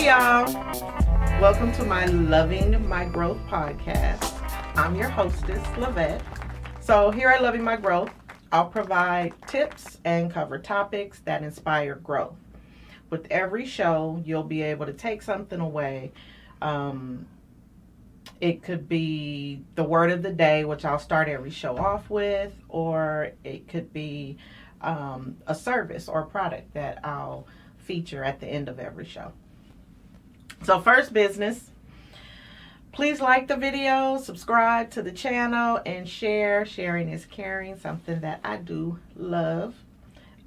Hey y'all, welcome to my Loving My Growth podcast. I'm your hostess, Lavette. So here at Loving My Growth, I'll provide tips and cover topics that inspire growth. With every show, you'll be able to take something away. It could be the word of the day, which I'll start every show off with, or it could be a service or product that I'll feature at the end of every show. So first business, please like the video, subscribe to the channel, and share. Sharing is caring, something that I do love.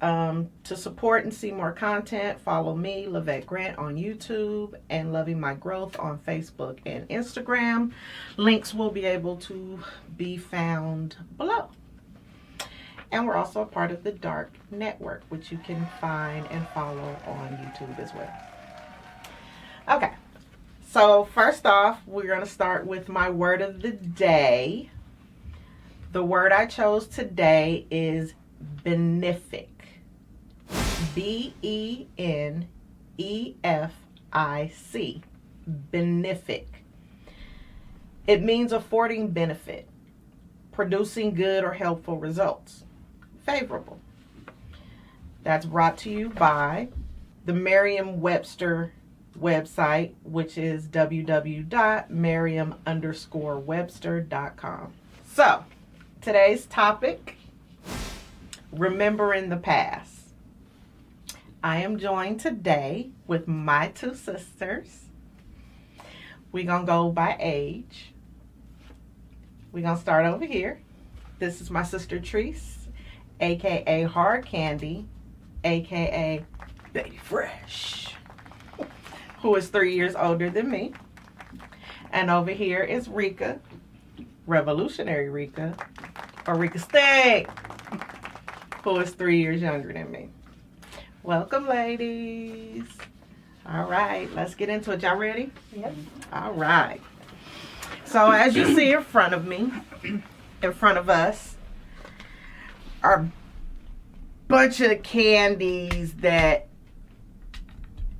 To support and see more content, follow me, Lavette Grant, on YouTube, and Loving My Growth on Facebook and Instagram. Links will be able to be found below. And we're also a part of the Dark Network, which you can find and follow on YouTube as well. Okay, so first off, we're going to start with my word of the day. The word I chose today is benefic. B-E-N-E-F-I-C. Benefic. It means affording benefit, producing good or helpful results. Favorable. That's brought to you by the Merriam-Webster website, which is www.merriam_webster.com. So, today's topic, remembering the past. I am joined today with my two sisters. We're going to go by age. We're going to start over here. This is my sister Latrice, a.k.a. Hard Candy, a.k.a. Baby Fresh, who is 3 years older than me. And over here is Rika, Revolutionary Rika, or Rika Steak, who is 3 years younger than me. Welcome, ladies. All right, let's get into it. Y'all ready? Yep. All right. So as you see in front of me, in front of us, are a bunch of candies that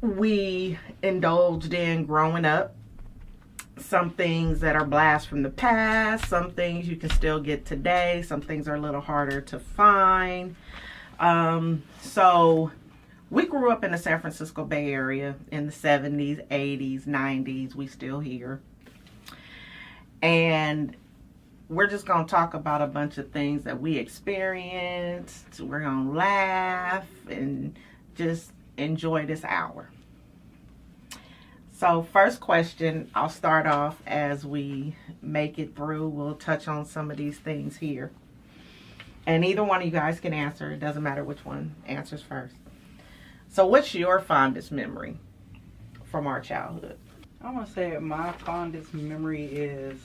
we indulged in growing up. Some things that are blasts from the past, some things you can still get today, some things are a little harder to find. So we grew up in the San Francisco Bay Area in the 70s, 80s, 90s. We still here. And we're just going to talk about a bunch of things that we experienced. We're going to laugh and just enjoy this hour. So first question, I'll start off as we make it through. We'll touch on some of these things here. And either one of you guys can answer. It doesn't matter which one answers first. So what's your fondest memory from our childhood? I want to say my fondest memory is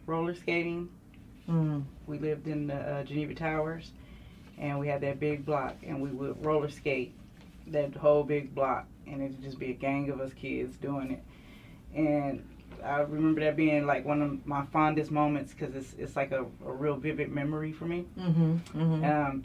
roller skating. We lived in the Geneva Towers, and we had that big block, and we would roller skate that whole big block, and it'd just be a gang of us kids doing it. And I remember that being like one of my fondest moments because it's like a real vivid memory for me.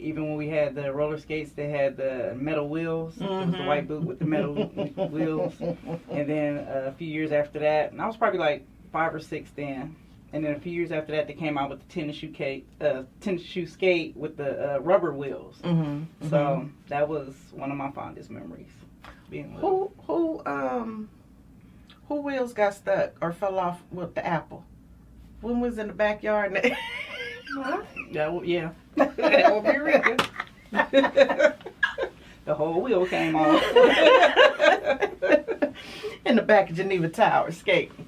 Even when we had the roller skates, they had the metal wheels. It was the white boot with the metal wheels. And then a few years after that, and I was probably like 5 or 6 then. And then a few years after that, they came out with the tennis shoe skate with the rubber wheels. So that was one of my fondest memories. Being little. Who wheels got stuck or fell off with the apple? When was in the backyard? Yeah. That would be Rika. The whole wheel came off. In the back of Geneva Tower skating.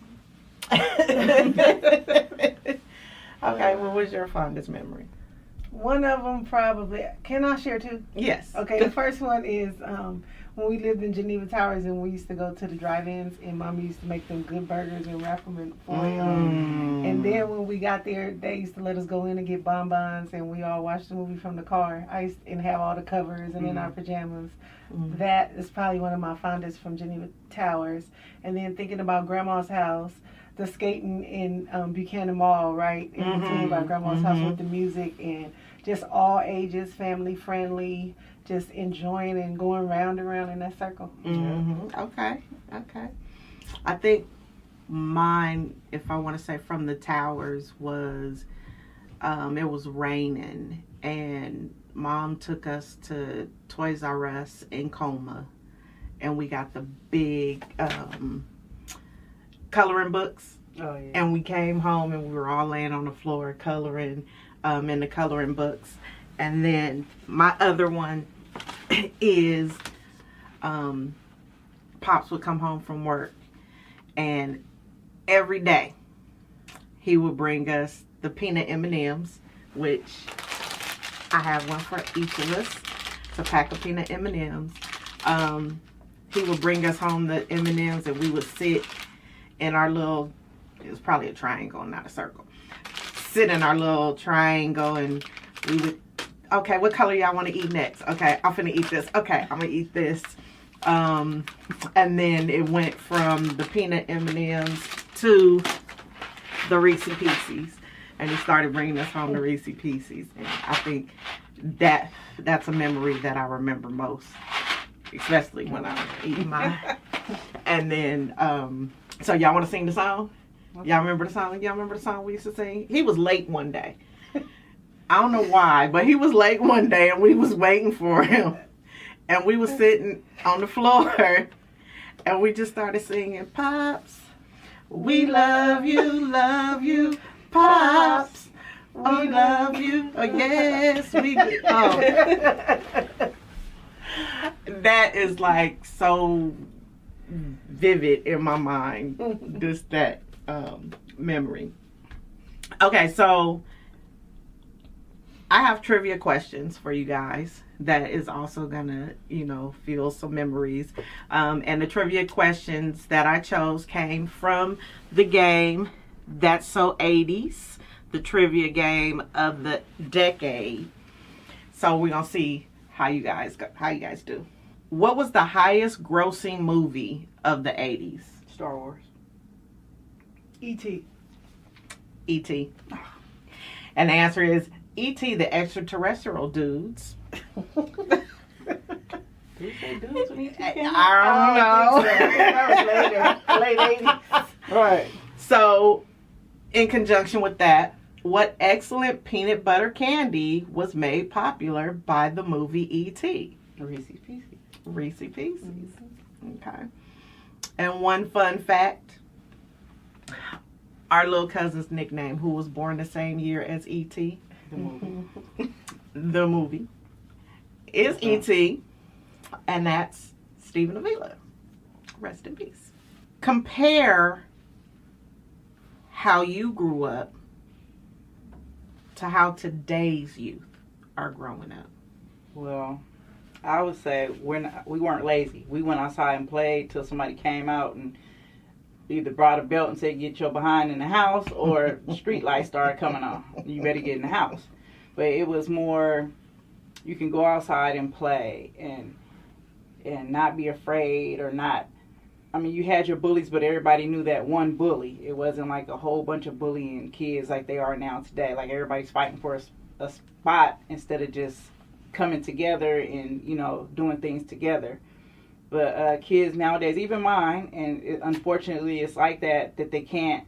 Okay, what was your fondest memory? One of them probably. Can I share two? Yes. Okay, the first one is when we lived in Geneva Towers and we used to go to the drive-ins and Mama used to make them good burgers and wrap them in foil. And then when we got there, they used to let us go in and get bonbons and we all watched the movie from the car. And have all the covers and in our pajamas. That is probably one of my fondest from Geneva Towers. And then thinking about Grandma's house, the skating in Buchanan Mall, right? In between by Grandma's house with the music and just all ages, family friendly. just enjoying and going round and round in that circle. Okay. I think mine, if I want to say from the towers, was it was raining and Mom took us to Toys R Us in Coma, and we got the big coloring books. Oh, yeah. And we came home and we were all laying on the floor coloring in the coloring books. And then my other one is Pops would come home from work, and every day he would bring us the peanut M&Ms, which I have one for each of us. It's a pack of peanut M&Ms. He would bring us home the M&Ms, and we would sit in our little, it was probably a triangle, not a circle. Sit in our little triangle, and we would, okay, what color y'all want to eat next? Okay, I'm finna eat this. Okay, I'm gonna eat this. And then it went from the peanut M&Ms to the Reese Pieces. And he started bringing us home the Reese Pieces. And I think that's a memory that I remember most, especially when I was eating mine. And then, so y'all want to sing the song? Y'all remember the song? Y'all remember the song we used to sing? He was late one day. I don't know why, but he was late one day, and we was waiting for him. And we was sitting on the floor, and we just started singing, Pops, we love you, Pops, we love you. Oh, yes, we do. Oh. That is like so vivid in my mind, just that memory. Okay, so I have trivia questions for you guys that is also gonna, fuel some memories. And the trivia questions that I chose came from the game That's So 80s, the trivia game of the decade. So we're gonna see how you guys do. What was the highest grossing movie of the 80s? Star Wars. E.T. E.T. And the answer is E.T. the Extraterrestrial Dudes. Did you say dudes when E.T. came out? I don't know. That was later, late 80s. Right. So, in conjunction with that, what excellent peanut butter candy was made popular by the movie E.T.? Reese's Pieces. Reese Pieces. Okay. And one fun fact, our little cousin's nickname, who was born the same year as E.T., the movie, is E.T., and that's Stephen Avila. Rest in peace. Compare how you grew up to how today's youth are growing up. Well, I would say we weren't lazy. We went outside and played till somebody came out and either brought a belt and said, get your behind in the house, or street lights started coming on. You better get in the house. But it was more, you can go outside and play and not be afraid or not. I mean, you had your bullies, but everybody knew that one bully. It wasn't like a whole bunch of bullying kids like they are now today. Like everybody's fighting for a spot instead of just coming together and, doing things together. But kids nowadays, even mine, and unfortunately it's like that they can't,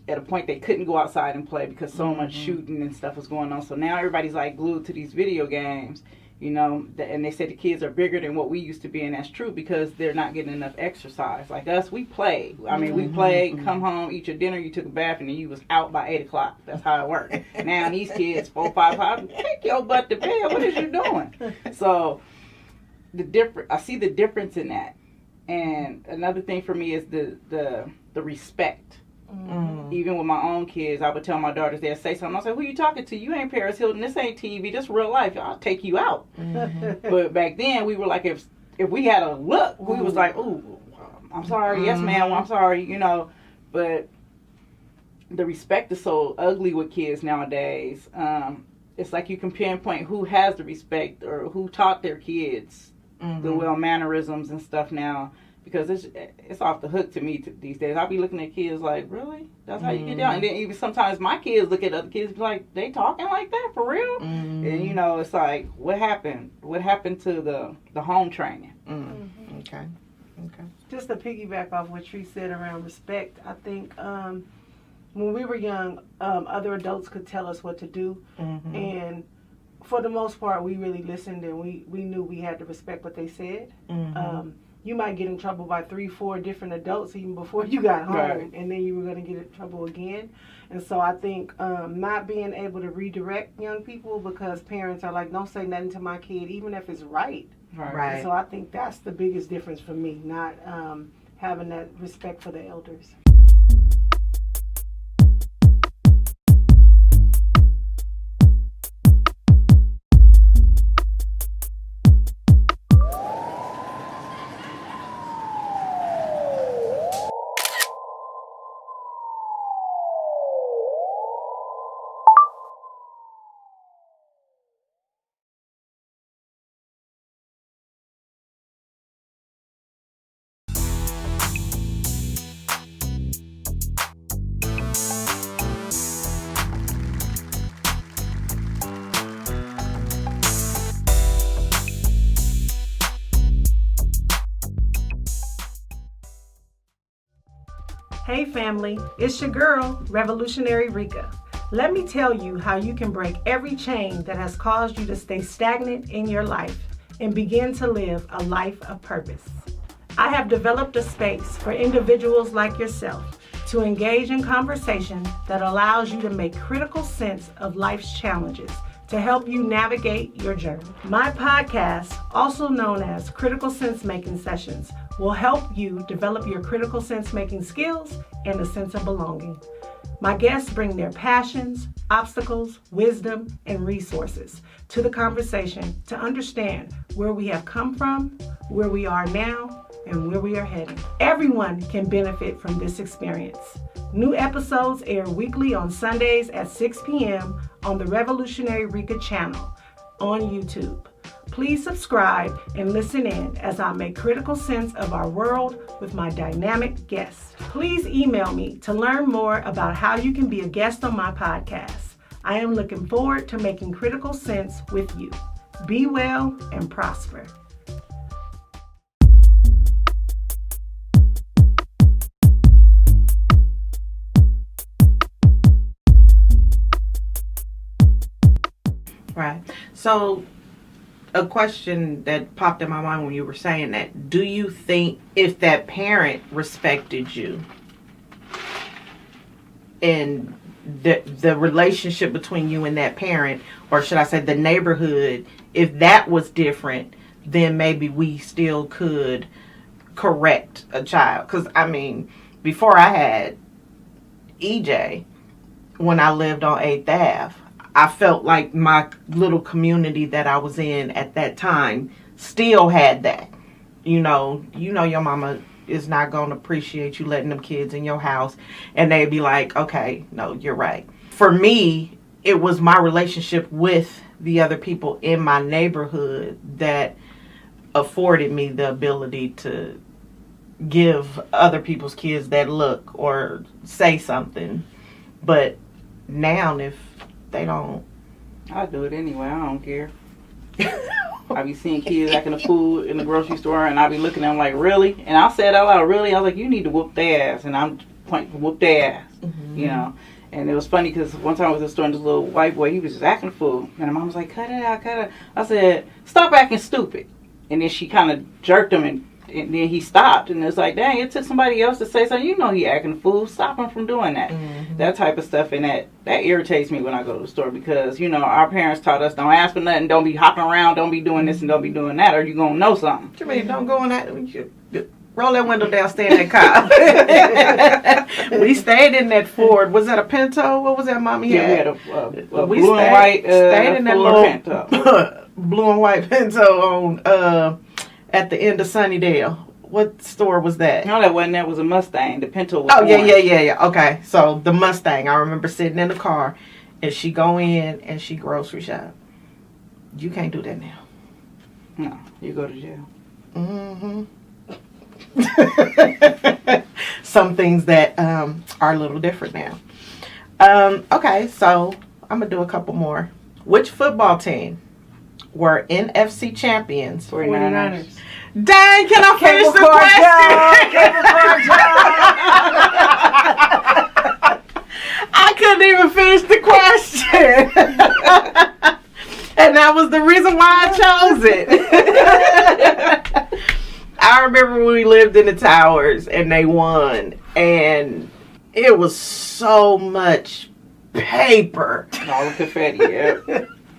at a point they couldn't go outside and play because so much shooting and stuff was going on. So now everybody's like glued to these video games, and they say the kids are bigger than what we used to be, and that's true because they're not getting enough exercise. Like us, we played. I mean, we played, come home, eat your dinner, you took a bath, and then you was out by 8 o'clock. That's how it worked. Now these kids, 4, 5 o'clock, take your butt to bed. What is you doing? So I see the difference in that. And another thing for me is the respect. Even with my own kids, I would tell my daughters, they'll say something, I'll say, who you talking to? You ain't Paris Hilton, this ain't TV, this real life, I'll take you out. But back then we were like, if we had a look, we was like, ooh, I'm sorry, yes ma'am, I'm sorry, but the respect is so ugly with kids nowadays. It's like you can pinpoint who has the respect or who taught their kids the well mannerisms and stuff now. because it's off the hook to me these days. I'll be looking at kids like, really? That's how you get down? And then even sometimes my kids look at other kids and be like, they talking like that for real? And it's like, what happened? What happened to the home training? Okay. Just to piggyback off what Tree said around respect, I think when we were young, other adults could tell us what to do, and for the most part, we really listened, and we knew we had to respect what they said. You might get in trouble by 3-4 different adults even before you got home, and then you were going to get in trouble again. And so I think not being able to redirect young people, because parents are like, don't say nothing to my kid, even if it's right. Right. So I think that's the biggest difference for me, not having that respect for the elders. Hey family, it's your girl, Revolutionary Rika. Let me tell you how you can break every chain that has caused you to stay stagnant in your life and begin to live a life of purpose. I have developed a space for individuals like yourself to engage in conversation that allows you to make critical sense of life's challenges to help you navigate your journey. My podcast, also known as Critical Sense Making Sessions, will help you develop your critical sense making skills and a sense of belonging. My guests bring their passions, obstacles, wisdom, and resources to the conversation to understand where we have come from, where we are now, and where we are heading. Everyone can benefit from this experience. New episodes air weekly on Sundays at 6 p.m. on the Revolutionary Rika channel on YouTube. Please subscribe and listen in as I make critical sense of our world with my dynamic guests. Please email me to learn more about how you can be a guest on my podcast. I am looking forward to making critical sense with you. Be well and prosper. Right. So a question that popped in my mind when you were saying that, do you think if that parent respected you and the relationship between you and that parent, or should I say the neighborhood, if that was different, then maybe we still could correct a child? Because, I mean, before I had EJ, when I lived on 8th Ave, I felt like my little community that I was in at that time still had that. You know your mama is not going to appreciate you letting them kids in your house. And they'd be like, okay, no, you're right. For me, it was my relationship with the other people in my neighborhood that afforded me the ability to give other people's kids that look or say something. But now, if they don't, I do it anyway. I don't care. I be seeing kids acting a fool in the grocery store, and I be looking at them like, really? And I said out loud, really? I was like, you need to whoop their ass. And I'm pointing, whoop their ass, you know. And it was funny because one time I was in the store and this little white boy, he was just acting a fool. And mom was like, cut it out, cut it out. I said, stop acting stupid. And then she kind of jerked him, and then he stopped. And it was like, dang, it took somebody else to say something. You know he acting a fool. Stop him from doing that. That type of stuff. And that irritates me when I go to the store because, you know, our parents taught us don't ask for nothing. Don't be hopping around. Don't be doing this and don't be doing that, or you're going to know something. What you mean, don't go in that? Roll that window down, stay in that car. We stayed in that Ford. Was that a Pinto? What was that, Mommy? Yeah, we had a blue and white stayed in that little Pinto. Blue and white Pinto on at the end of Sunnydale. What store was that? No, that wasn't. That was a Mustang. The Pinto was yeah. Okay, so the Mustang. I remember sitting in the car, and she go in and she grocery shop. You can't do that now. No, you go to jail. some things that are a little different now. Okay, so I'm going to do a couple more. Which football team were NFC champions? 49ers. Dang, can I finish the question? I couldn't even finish the question. And that was the reason why I chose it. I remember when we lived in the towers and they won. And it was so much paper. All the confetti, yeah.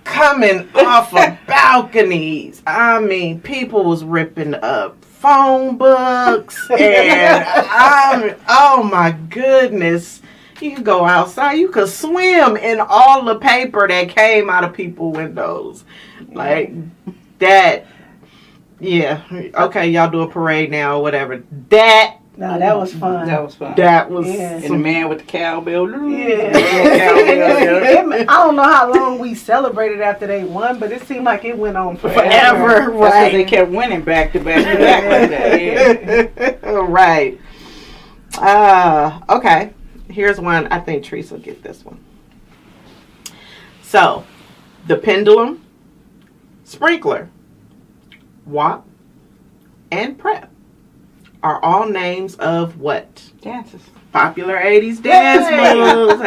Coming off of balconies. I mean, people was ripping up phone books. And oh my goodness. You could go outside. You could swim in all the paper that came out of people's windows. Like that. Yeah. Okay, y'all do a parade now or whatever. That was fun. That was fun. That was. Yeah. And the man with the cowbell. Yeah. Cowbell. I don't know how long we celebrated after they won, but it seemed like it went on forever. Forever, That's right. because they kept winning back to back to back like that. Yeah. Right. Okay. Here's one. I think Teresa will get this one. So, the pendulum, sprinkler, WAP, and prep are all names of what? Dances. Popular 80s dance moves.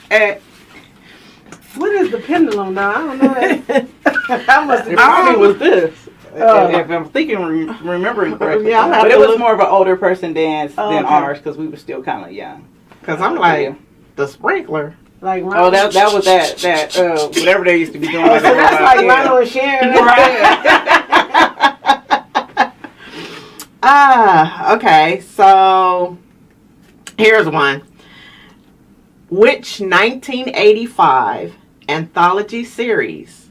Hey. What is the pendulum now? I don't know that. I must It have probably was this. If I'm thinking, remembering correctly. Yeah, I'll have but to it was look. more of an older person dance than okay. ours because we were still kind of young. Because I'm like, the sprinkler. like Oh, that was that whatever they used to be doing. Oh, so that's like yeah. Lionel and Sharon. Right. Okay. So, here's one. Which 1985 anthology series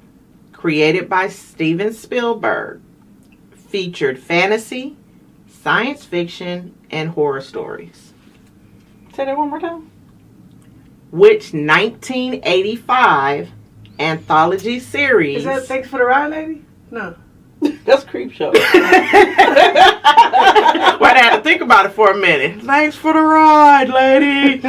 created by Steven Spielberg featured fantasy, science fiction, and horror stories? Say that one more time. Which 1985 anthology series? Is that Thanks for the Ride, lady? No. That's Creep Show. Well, I had to think about it for a minute. Thanks for the ride, lady.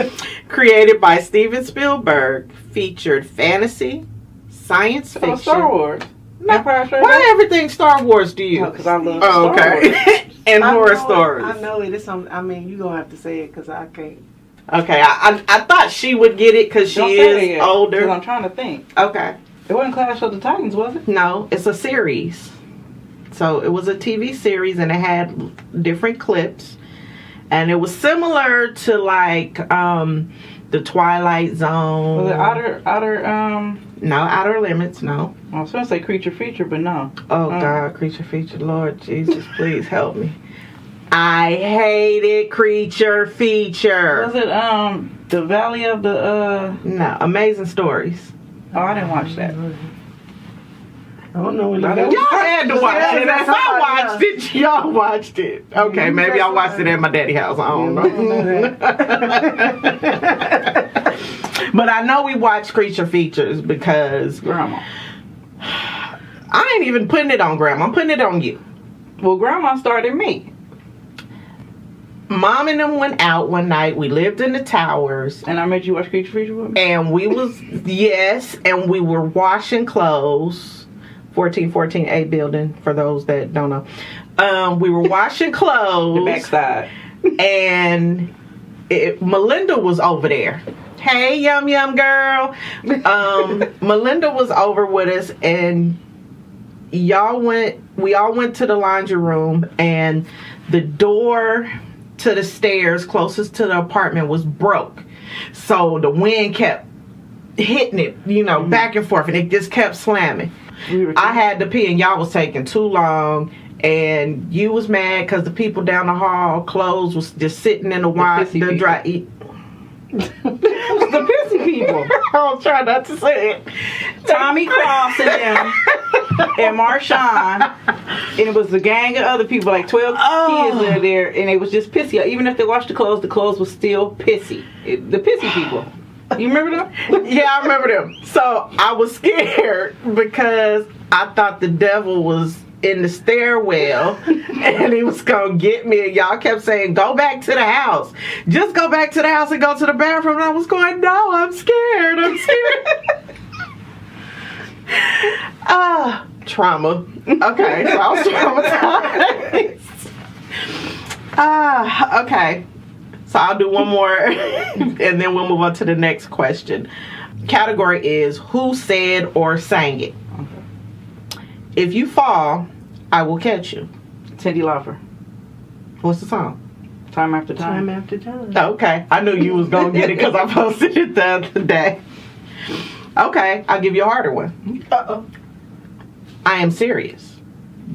Created by Steven Spielberg, featured fantasy, science fiction. Star Wars. Why everything Star Wars do you? Because I love Oh, Star Wars. okay. And horror I stories. know it is something. I mean, you're going to have to say it because I can't. Okay, I thought she would get it because she Don't say that is yet, 'cause older. I'm trying to think. Okay. It wasn't Clash of the Titans, was it? No, it's a series. So it was a TV series and it had different clips. And it was similar to like the Twilight Zone. Was it Outer No, Outer Limits, no. I was going to say Creature Feature, but no. Oh God, Creature Feature, Lord Jesus, please help me. I hated Creature Feature. Was it the Valley of the No, Amazing Stories. Oh, I didn't watch that. I don't know. Y'all had to watch Yeah, it. that's If I somebody watched it, y'all watched it. Okay, maybe I watched it at my daddy's house. I don't know. But I know we watched Creature Features because Grandma. I ain't even putting it on Grandma. I'm putting it on you. Well, Grandma started me. Mom and them went out one night. We lived in the towers. And I made you watch Creature Feature with me? And we was, yes, and we were washing clothes. 1414A building, for those that don't know. We were washing clothes. The backside. And Melinda was over there. Hey, yum yum girl. Melinda was over with us, and we all went to the laundry room, and the door to the stairs closest to the apartment was broke. So the wind kept hitting it, back and forth, and it just kept slamming. I had to pee, and y'all was taking too long, and you was mad because the people down the hall clothes was just sitting in the dry. The pissy people. I was trying not to say it. Tommy Cross and them and Marshawn, and it was a gang of other people, like 12 kids lived there, and it was just pissy. Even if they washed the clothes was still pissy. The pissy people. You remember them? Yeah, I remember them. So I was scared because I thought the devil was in the stairwell and he was gonna get me, and y'all kept saying, go back to the house. Just go back to the house and go to the bathroom. And I was going, no, I'm scared. Trauma. Okay, so I was traumatized. Okay. So I'll do one more and then we'll move on to the next question. Category is who said or sang it. If you fall, I will catch you. Cyndi Lauper. What's the song? Time After Time. Time after time. Okay. I knew you was going to get it because I posted it the other day. Okay. I'll give you a harder one. Uh-oh. I am serious.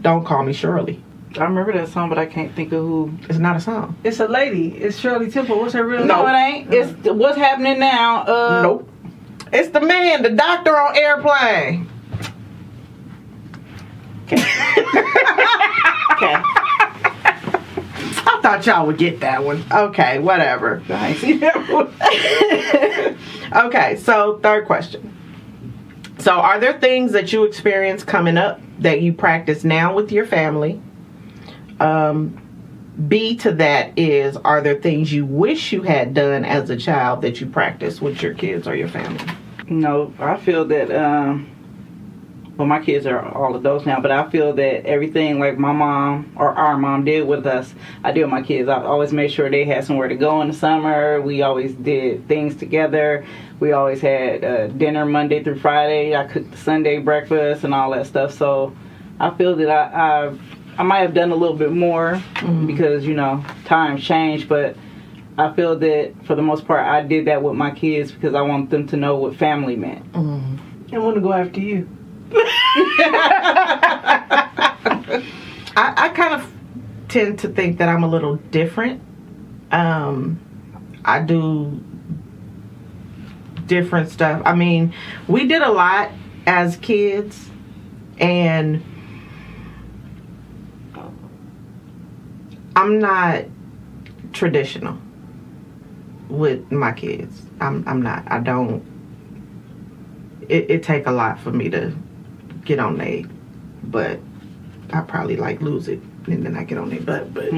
Don't call me Shirley. I remember that song, but I can't think of who. It's not a song. It's a lady. It's Shirley Temple. What's her real name? No, it ain't. It's What's Happening Now. Nope. It's the man, the doctor on Airplane. Okay. I thought y'all would get that one. Okay, whatever. I ain't seen that one. Okay, so third question. So are there things that you experience coming up that you practice now with your family? B to that is, are there things you wish you had done as a child that you practice with your kids or your family? No, I feel that, well, my kids are all adults now, but I feel that everything like my mom or our mom did with us, I did with my kids. I always made sure they had somewhere to go in the summer. We always did things together. We always had dinner Monday through Friday. I cooked the Sunday breakfast and all that stuff. So I feel that I might have done a little bit more because, you know, times change, but I feel that for the most part I did that with my kids because I want them to know what family meant. I want to go after you. I kind of tend to think that I'm a little different. I do different stuff. I mean, we did a lot as kids, and I'm not traditional with my kids. I'm not. I don't. It take a lot for me to get on they, but I probably like lose it and then I get on their butt. But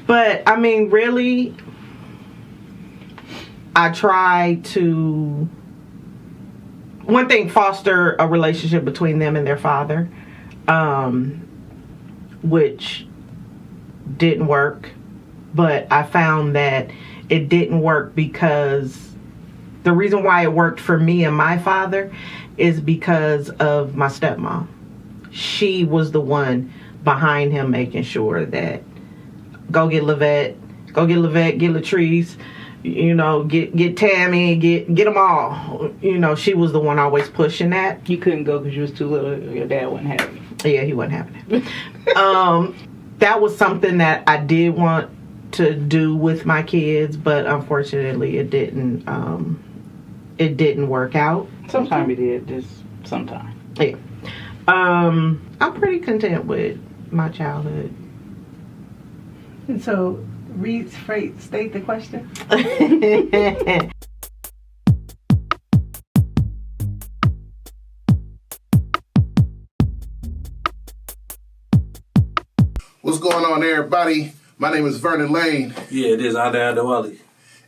but I mean, really, I try to, one thing, foster a relationship between them and their father, which didn't work. But I found that it didn't work because the reason why it worked for me and my father is because of my stepmom. She was the one behind him making sure that go get Lavette, get Latrice, you know, get Tammy, get them all. You know, she was the one always pushing that. You couldn't go because you was too little. Your dad wasn't having it. Yeah, he wasn't having it. That was something that I did want to do with my kids, but unfortunately it didn't work out. Sometimes it did, just sometimes. Yeah. I'm pretty content with my childhood. And so, state the question. What's going on, everybody? My name is Vernon Lane. Yeah, it is Ada Adewale.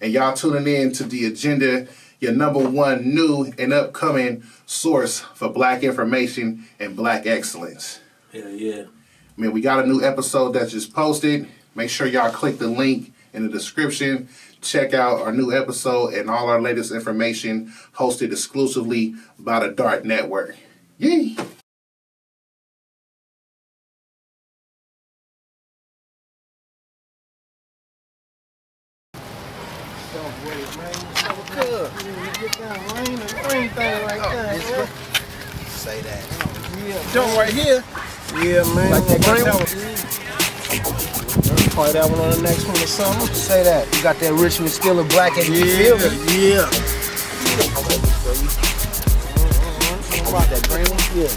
And y'all tuning in to The Agenda, your #1 new and upcoming source for black information and black excellence. Yeah. I mean, we got a new episode that just posted. Make sure y'all click the link in the description. Check out our new episode and all our latest information hosted exclusively by the Dart Network. Yay! Say that. Yeah, joint right here. Yeah, man. Like that green one. Probably that one on the next one or something. Say that. You got that Richmond still in black and you feel me? Yeah. About that green one? Yeah.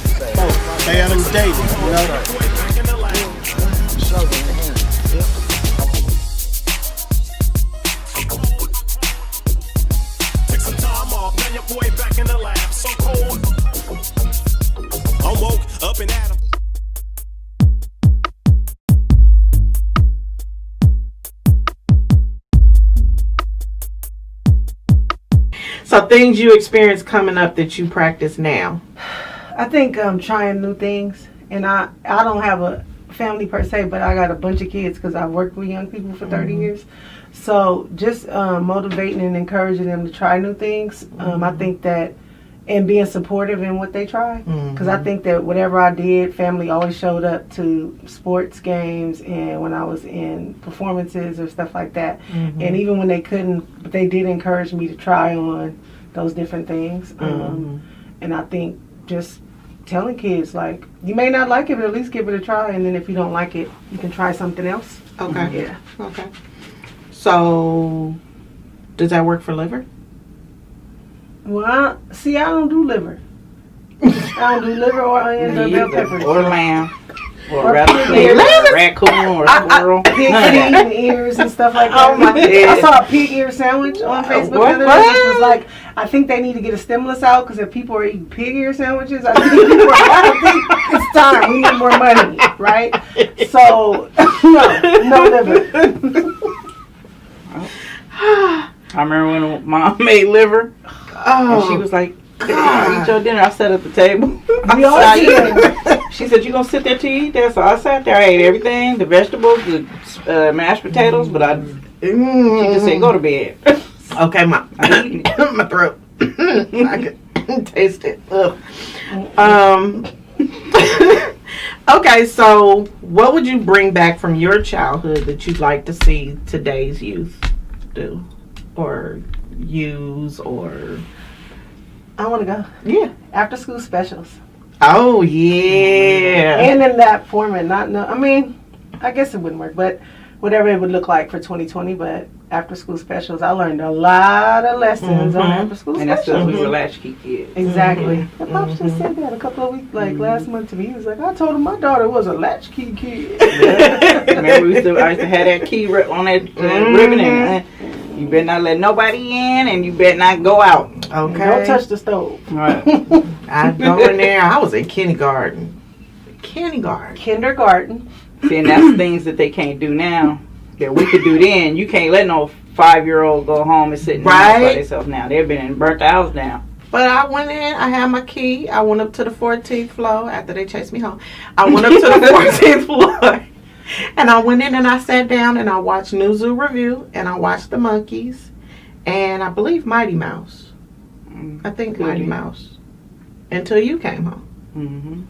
Adam David. You know? Take some time off, now your boy back in the lab. So cold. Up and at 'em. So things you experience coming up that you practice now. I think trying new things, and I don't have a family per se, but I got a bunch of kids because I've worked with young people for 30 years. So just motivating and encouraging them to try new things. I think that, and being supportive in what they try, because I think that whatever I did, family always showed up to sports games and when I was in performances or stuff like that. And even when they couldn't, but they did encourage me to try on those different things. And I think just telling kids, like, you may not like it, but at least give it a try, and then if you don't like it, you can try something else. Okay. Yeah. Okay. So, does that work for liver? Well, I don't do liver. I don't do liver or onions or bell peppers. Or lamb. Or Or rattlesnake, pig raccoon, or squirrel. Pig feet and ears and stuff like that. Oh my I saw a pig ear sandwich on Facebook the other day, which was like, I think they need to get a stimulus out because if people are eating pig ear sandwiches, I think it's time. We need more money, right? So, no liver. I remember when mom made liver, and she was like, eat your dinner. I sat at the table. We all did. She said, you gonna sit there till you eat that? So I sat there, I ate everything, the vegetables, the mashed potatoes, but she just said, go to bed. Okay, my throat. I could taste it. Okay, so what would you bring back from your childhood that you'd like to see today's youth do or use or... I want to go. Yeah. After school specials. Oh, yeah. And in that format, I guess it wouldn't work, but whatever it would look like for 2020, but after school specials, I learned a lot of lessons on after school And that's specials. because we were latchkey kids. Exactly. The pops just said that a couple of weeks, last month to me. He was like, I told him my daughter was a latchkey kid. Remember, I used to have that key on that ribbon, and you better not let nobody in, and you better not go out. Okay. Don't touch the stove. Right. I'd go in there. I was in kindergarten. Kindergarten. See, and that's things that they can't do now that we could do then. You can't let no 5-year-old go home and sit in the house by themselves now. They've been and burnt the house down. But I went in, I had my key. I went up to the 14th floor after they chased me home. I went up to the 14th floor. And I went in and I sat down and I watched New Zoo Review and I watched the monkeys and I believe Mighty Mouse. I think Mighty Mouse. Until you came home. Mm-hmm.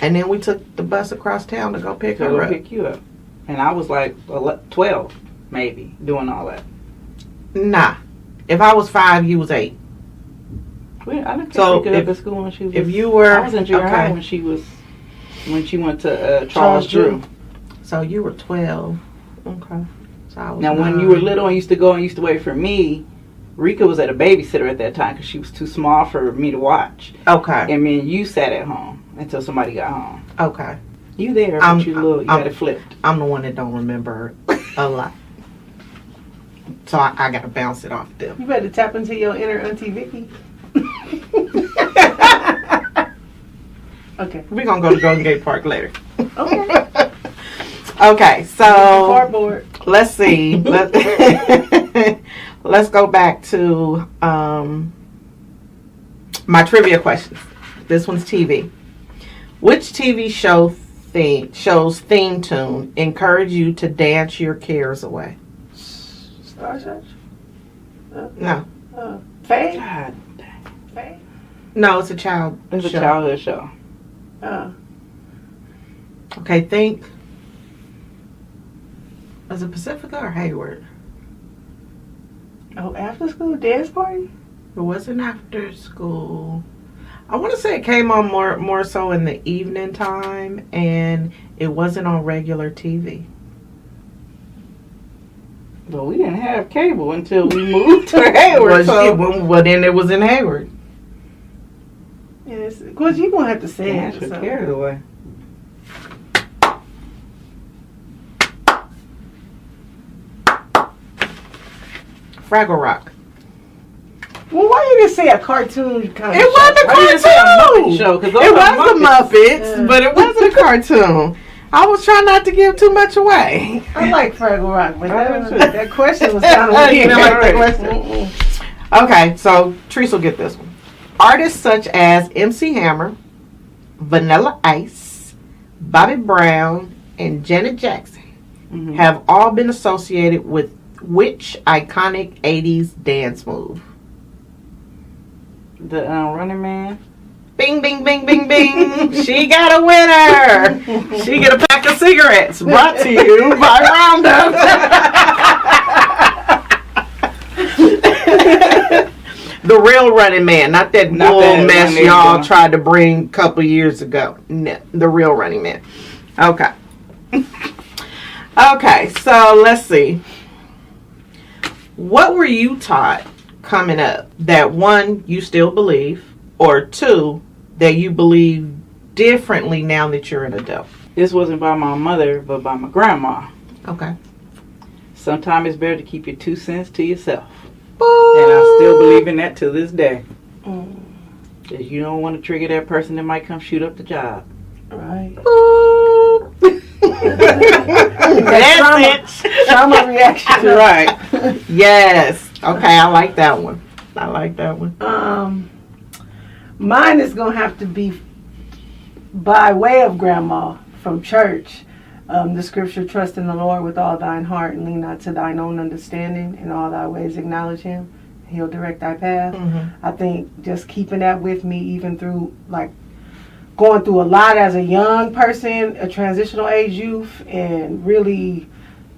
And then we took the bus across town to go pick her up. Pick you up. And I was like 12, maybe, doing all that. Nah. If I was 5, you was 8. I didn't pick So her up at school when she was... If you were... I was in junior high when she went to Charles Drew. So you were 12. Okay. So I was now, 9. when you were little and used to wait for me, Rika was at a babysitter at that time because she was too small for me to watch. Okay. And me and you sat at home until somebody got home. Okay. You there, but you got it flipped. I'm the one that don't remember a lot. So I got to bounce it off them. You better tap into your inner Auntie Vicky. Okay. We're going to go to Golden Gate Park later. Okay. Okay, so Cardboard. let's see. Let's go back to my trivia questions. This one's TV. Which TV show's theme tune encourage you to dance your cares away? Star Search? No. Faye? God, Faye? No, it's a child it's show. a childhood show. Okay, think. Was it Pacifica or Hayward? Oh, after school dance party? It wasn't after school. I want to say it came on more so in the evening time, and it wasn't on regular TV. Well, we didn't have cable until we moved to Hayward. Well, then it was in Hayward. Yes. Of course, you're going to have to say Dance it. your cares away. Fraggle Rock. Well, why you didn't say a cartoon kind It of wasn't a Why you didn't say a cartoon. Muppet show? 'Cause It those are was the Muppets, Yeah. but it wasn't a cartoon. I was trying not to give too much away. I like Fraggle Rock, but I do too. that question was kind of You weird. didn't like that question? Okay, so Treese will get this one. Artists such as MC Hammer, Vanilla Ice, Bobby Brown, and Janet Jackson Mhm. have all been associated with which iconic 80s dance move? The Running Man. Bing, bing, bing, bing, bing. She got a winner. She get a pack of cigarettes brought to you by Roundup. The real Running Man, not that Not bull that mess one they y'all doing. tried to bring a couple years ago. No, the real Running Man. Okay. Okay, so let's see. What were you taught coming up that one, you still believe, or two, that you believe differently now that you're an adult? This wasn't by my mother, but by my grandma. Okay. Sometimes it's better to keep your 2 cents to yourself. Boo. And I still believe in that to this day. Mm, Because you don't want to trigger that person that might come shoot up the job. right. Boo. That's it. Trauma reaction. Right. Yes. Okay, I like that one. I like that one. Mine is gonna have to be by way of grandma from church. The scripture, trust in the Lord with all thine heart and lean not to thine own understanding. In all thy ways acknowledge him. He'll direct thy path. Mm-hmm. I think just keeping that with me even through like going through a lot as a young person, a transitional age youth, and really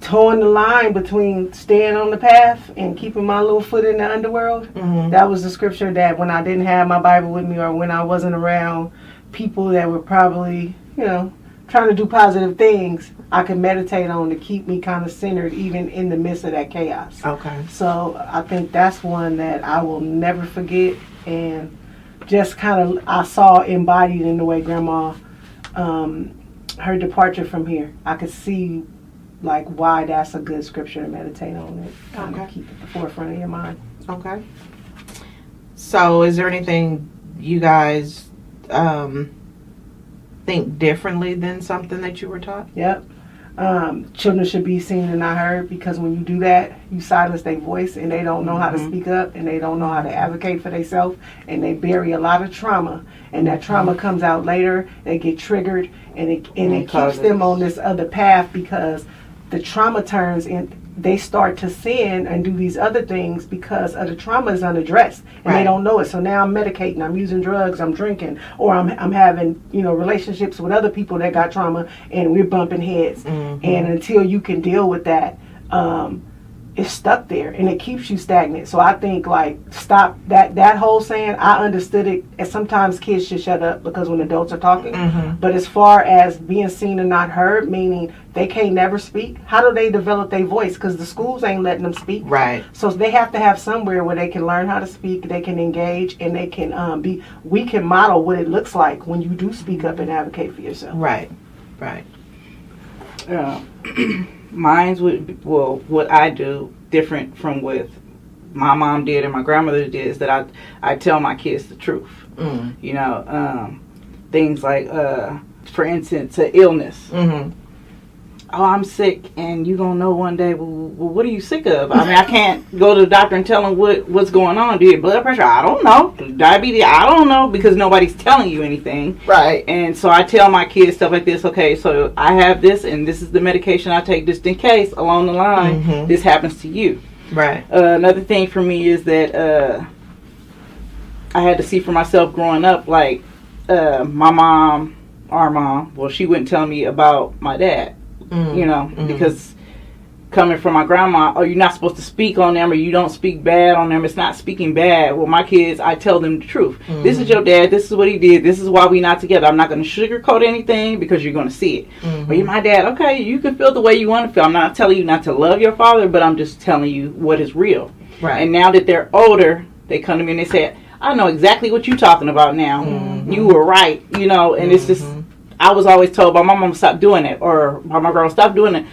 towing the line between staying on the path and keeping my little foot in the underworld. Mm-hmm. That was the scripture that when I didn't have my Bible with me or when I wasn't around people that were probably, trying to do positive things, I could meditate on to keep me kind of centered even in the midst of that chaos. Okay. So I think that's one that I will never forget, and just kind of I saw embodied in the way Grandma, her departure from here. I could see like why that's a good scripture to meditate on and kind of keep at the forefront of your mind. Okay. So, is there anything you guys think differently than something that you were taught? Yep. Children should be seen and not heard, because when you do that, you silence their voice and they don't know how to speak up and they don't know how to advocate for themselves, and they bury a lot of trauma, and that trauma comes out later. They get triggered and it keeps them on this other path because the trauma turns in. They start to sin and do these other things because of the trauma is unaddressed and Right. they don't know it. So now I'm medicating, I'm using drugs, I'm drinking, or I'm having relationships with other people that got trauma, and we're bumping heads. Mm-hmm. And until you can deal with that, it's stuck there and it keeps you stagnant. So I think like stop that whole saying. I understood it, and sometimes kids should shut up because when adults are talking. Mm-hmm. But as far as being seen and not heard, meaning they can't never speak, how do they develop their voice? Because the schools ain't letting them speak. Right. So they have to have somewhere where they can learn how to speak, they can engage, and they can we can model what it looks like when you do speak up and advocate for yourself. Right. Right. Mine's what I do different from what my mom did and my grandmother did is that I tell my kids the truth. Mm. Things like, for instance, an illness. Mm-hmm. Oh, I'm sick, and you gonna know one day. Well, what are you sick of? I mean, I can't go to the doctor and tell him what's going on. Do you have blood pressure? I don't know. Diabetes? I don't know, because nobody's telling you anything. Right. And so I tell my kids stuff like this. Okay, so I have this, and this is the medication I take just in case along the line this happens to you. Right. Another thing for me is that I had to see for myself growing up, like my mom, our mom, well, she wouldn't tell me about my dad. Because coming from my grandma, you're not supposed to speak on them, or you don't speak bad on them. It's not speaking bad. Well, my kids, I tell them the truth. This is your dad. This is what he did. This is why we not together. I'm not going to sugarcoat anything because you're going to see it. But you're my dad. Okay, you can feel the way you want to feel. I'm not telling you not to love your father, but I'm just telling you what is real. Right. And now that they're older, they come to me and they say, I know exactly what you're talking about now. You were right, and it's just, I was always told by my mom, stop doing it, or by my girl, stop doing it.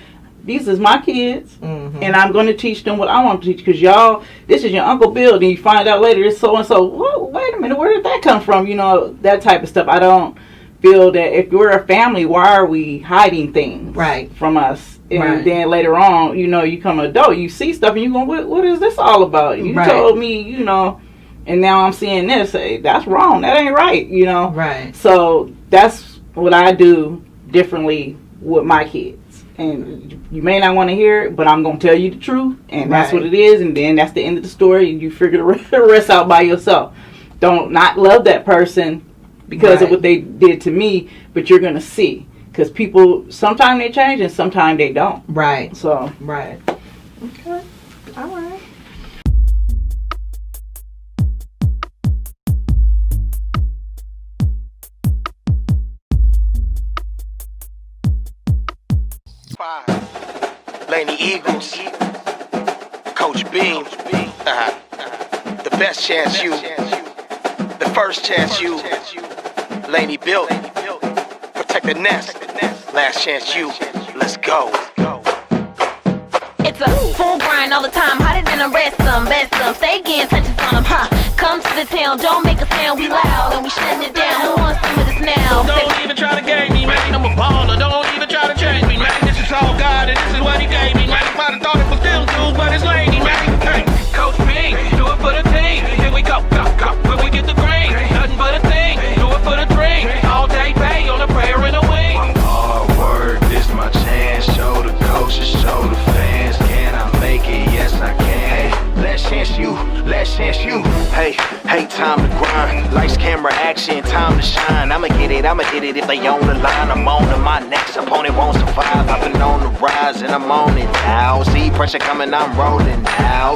these is my kids, and I'm going to teach them what I want to teach. Because y'all, this is your Uncle Bill, and you find out later it's so and so. Wait a minute, where did that come from? You know, that type of stuff. I don't feel that if we're a family, why are we hiding things from us? And then later on, you know, you come an adult, you see stuff, and you go, what is this all about? You told me, you know, and now I'm seeing this. Hey, that's wrong. That ain't right, you know. Right. So that's what I do differently with my kids. And you may not want to hear it, but I'm going to tell you the truth, and that's what it is, and then that's the end of the story, and you figure the rest out by yourself. Don't not love that person because of what they did to me, but you're going to see. Because people, sometimes they change, and sometimes they don't. Right. So. Right. Okay. All right. Laney Eagles, Coach Beam, the best chance you, the first chance you, Laney built, protect the nest, last chance you, let's go. It's a full grind all the time, hotter than a rest them, best them, stay getting touches on them, come to the town, don't make a sound, we loud, and we shutting it down, who wants some of this now? Don't even try to game me, man, I'm a baller, don't even try to change me, man, this is all God, and this is what he gave me, man, I might have thought it was them two, but it's Laney, man, hey, Coach B, do it for the team, here we go, go, go, when we get the green, nothing but a thing, do it for the dream, all day pay on a prayer and a wing. Hard work, this my chance, show the coaches, show the fans, can I make it? Yes I can. Last chance you, last chance you. Hey, time to grind. Lights, camera, action, time to shine. I'ma get it if they on the line. I'm on to my next opponent won't survive. I've been on the rise and I'm on it now. See pressure coming, I'm rolling now.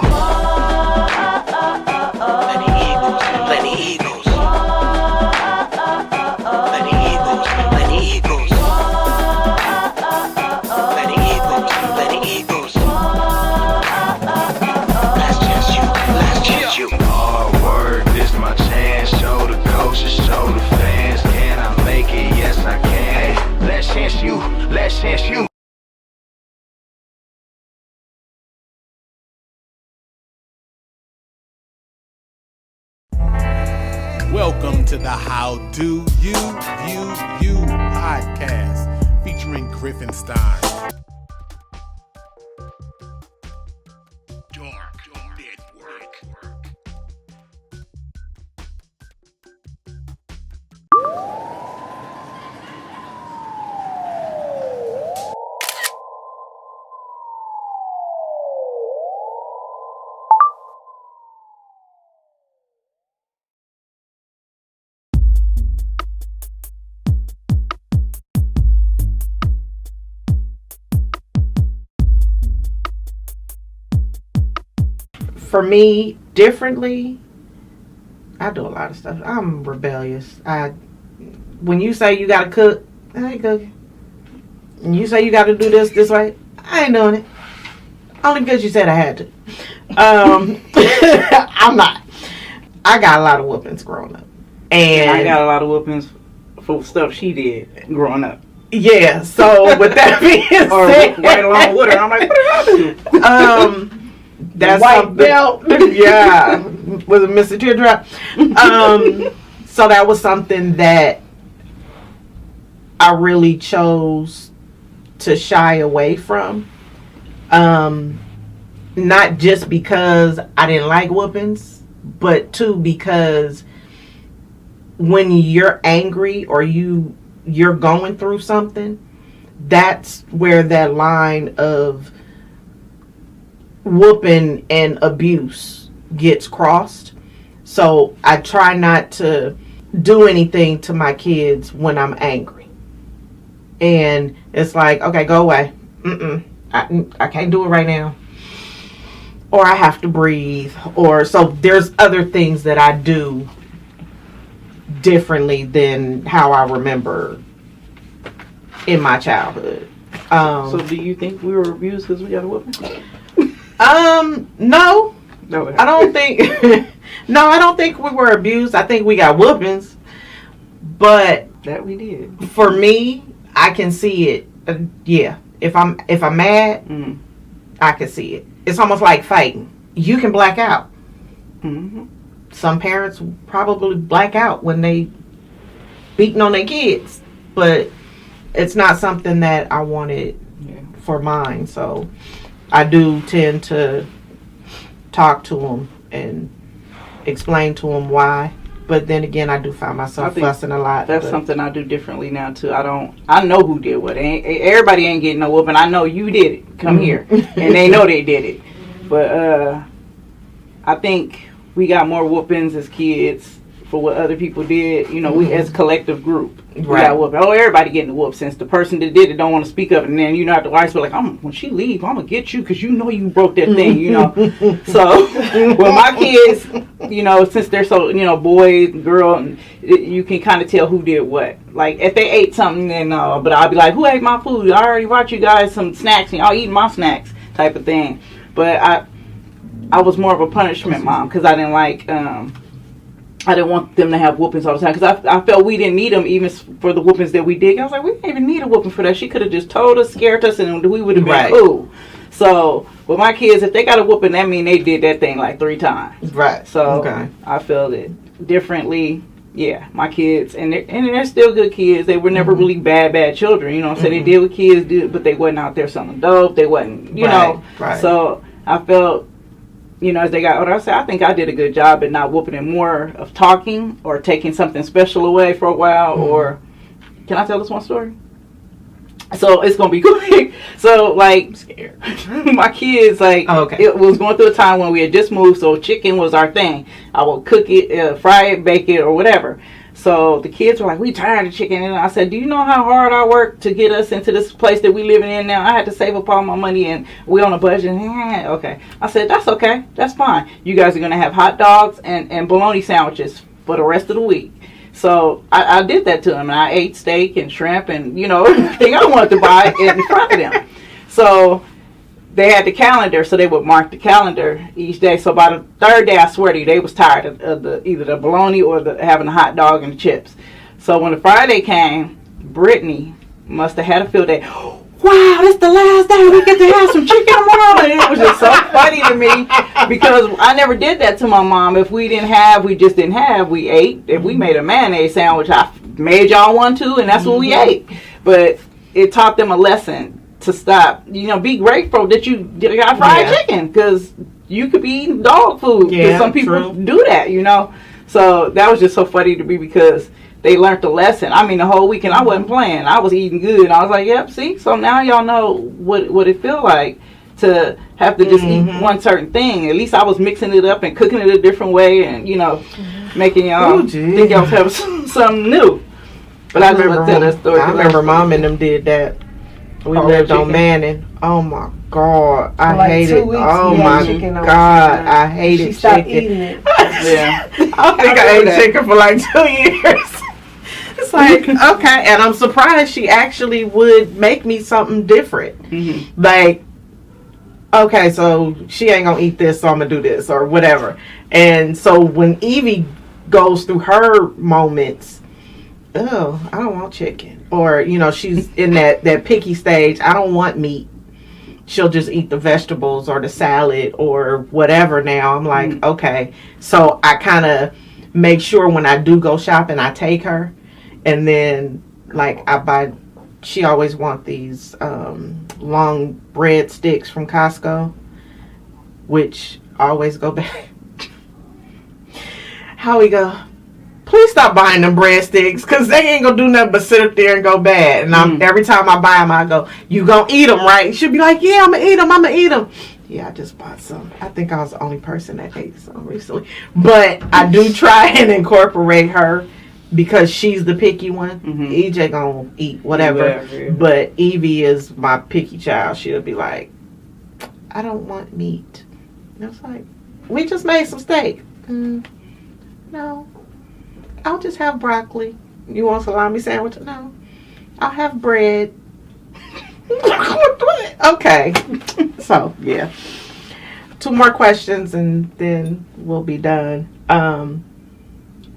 Lenny Eagles, Lenny Eagles. Lenny Eagles, Lenny Eagles. Lenny Eagles, Lenny Eagles. Last chance you. Hard work, this my chance. Show the coaches, show the fans. Can I make it? Yes I can. Last chance you, last chance you. Welcome to the How Do You View You podcast featuring Griffinstein. Dark Network. For me, differently, I do a lot of stuff. I'm rebellious. When you say you gotta cook, I ain't cooking. And you say you gotta do this way, I ain't doing it. Only because you said I had to. I'm not. I got a lot of whoopings growing up. And I got a lot of whoopings for stuff she did growing up. Yeah, so with that being said, right along with her, I'm like, what did I do? That's white belt. Yeah, was it Mr. Teardrop? So that was something that I really chose to shy away from. Not just because I didn't like whoopings, but too because when you're angry or you're going through something, that's where that line of whooping and abuse gets crossed. So I try not to do anything to my kids when I'm angry. And it's like, okay, go away. I can't do it right now. Or I have to breathe. Or so there's other things that I do differently than how I remember in my childhood. So do you think we were abused because we got a whooping? No. No, I don't think no, I don't think we were abused. I think we got whoopings. But that we did. For me, I can see it. Yeah, If I'm mad, I can see it. It's almost like fighting. You can black out. Some parents probably black out when they beating on their kids, but it's not something that I wanted for mine. So I do tend to talk to them and explain to them why. But then again, I do find myself fussing a lot. That's something I do differently now too. I know who did what. Everybody ain't getting no whooping. I know you did it. Come here, and they know they did it. But I think we got more whoopings as kids for what other people did. You know, we as a collective group, we got whooping. Oh, everybody getting the whoop since the person that did it don't want to speak up, and then you know after wives be like, when she leave, I'm gonna get you because you know you broke that thing. You know, so with my kids, you know, since they're so boy, girl, you can kind of tell who did what. Like if they ate something, then but I'll be like, who ate my food? I already brought you guys some snacks, and y'all eat my snacks, type of thing. But I was more of a punishment mom because I didn't like. I didn't want them to have whoopings all the time because I felt we didn't need them even for the whoopings that we did. I was like, we didn't even need a whooping for that. She could have just told us, scared us, and we would have been cool. So with my kids, if they got a whooping, that means they did that thing like 3 times. Right. So I felt it differently. Yeah, my kids, and they're still good kids. They were never really bad children. You know what I'm saying? They did what kids did, but they wasn't out there selling dope. They wasn't, you know. Right. So I felt, as they got older, I said, I think I did a good job at not whooping them, more of talking or taking something special away for a while. Or, can I tell this one story? So it's going to be quick. So, like, I'm scared. My kids, like, it was going through a time when we had just moved, so chicken was our thing. I would cook it, fry it, bake it, or whatever. So the kids were like, we tired of chicken. And I said, do you know how hard I worked to get us into this place that we living in now? I had to save up all my money and we on a budget. Okay. I said, that's okay. That's fine. You guys are going to have hot dogs and bologna sandwiches for the rest of the week. So I did that to them. And I ate steak and shrimp and, everything I wanted to buy in front of them. So they had the calendar, so they would mark the calendar each day. So by the 3rd day, I swear to you, they was tired of either the bologna or having the hot dog and the chips. So when the Friday came, Brittany must have had a field day. Wow, this the last day we get to have some chicken tomorrow. And it was just so funny to me because I never did that to my mom. If we didn't have, we just didn't have. We ate. If we made a mayonnaise sandwich, I made y'all one too, and that's what we ate. But it taught them a lesson. To stop, be grateful that you got fried chicken because you could be eating dog food. Yeah, some people do that, So that was just so funny to me because they learned the lesson. I mean, the whole weekend I wasn't playing. I was eating good. I was like, yep, see? So now y'all know what it feel like to have to just eat one certain thing. At least I was mixing it up and cooking it a different way and, making y'all think y'all was having something new. But I remember Mom and them did that. We lived on Manning. Oh my God, I hated. Oh my God, I hated chicken. Eating it. Yeah, I think I ate chicken for like 2 years. It's like okay, and I'm surprised she actually would make me something different. Like, okay, so she ain't gonna eat this, so I'm gonna do this or whatever. And so when Evie goes through her moments, oh, I don't want chicken. Or, she's in that picky stage. I don't want meat. She'll just eat the vegetables or the salad or whatever now. I'm like, okay. So I kind of make sure when I do go shopping, I take her. And then, like, she always wants these long bread sticks from Costco, which always go back. How we go? Please stop buying them breadsticks because they ain't gonna do nothing but sit up there and go bad. And every time I buy them, I go, "You gonna eat them, right?" And she'll be like, "Yeah, I'm gonna eat them. I'm gonna eat them." Yeah, I just bought some. I think I was the only person that ate some recently. But I do try and incorporate her because she's the picky one. EJ gonna eat whatever, but Evie is my picky child. She'll be like, "I don't want meat." And I was like, "We just made some steak." No. I'll just have broccoli. You want a salami sandwich? No. I'll have bread. Okay. So, yeah. 2 more questions and then we'll be done.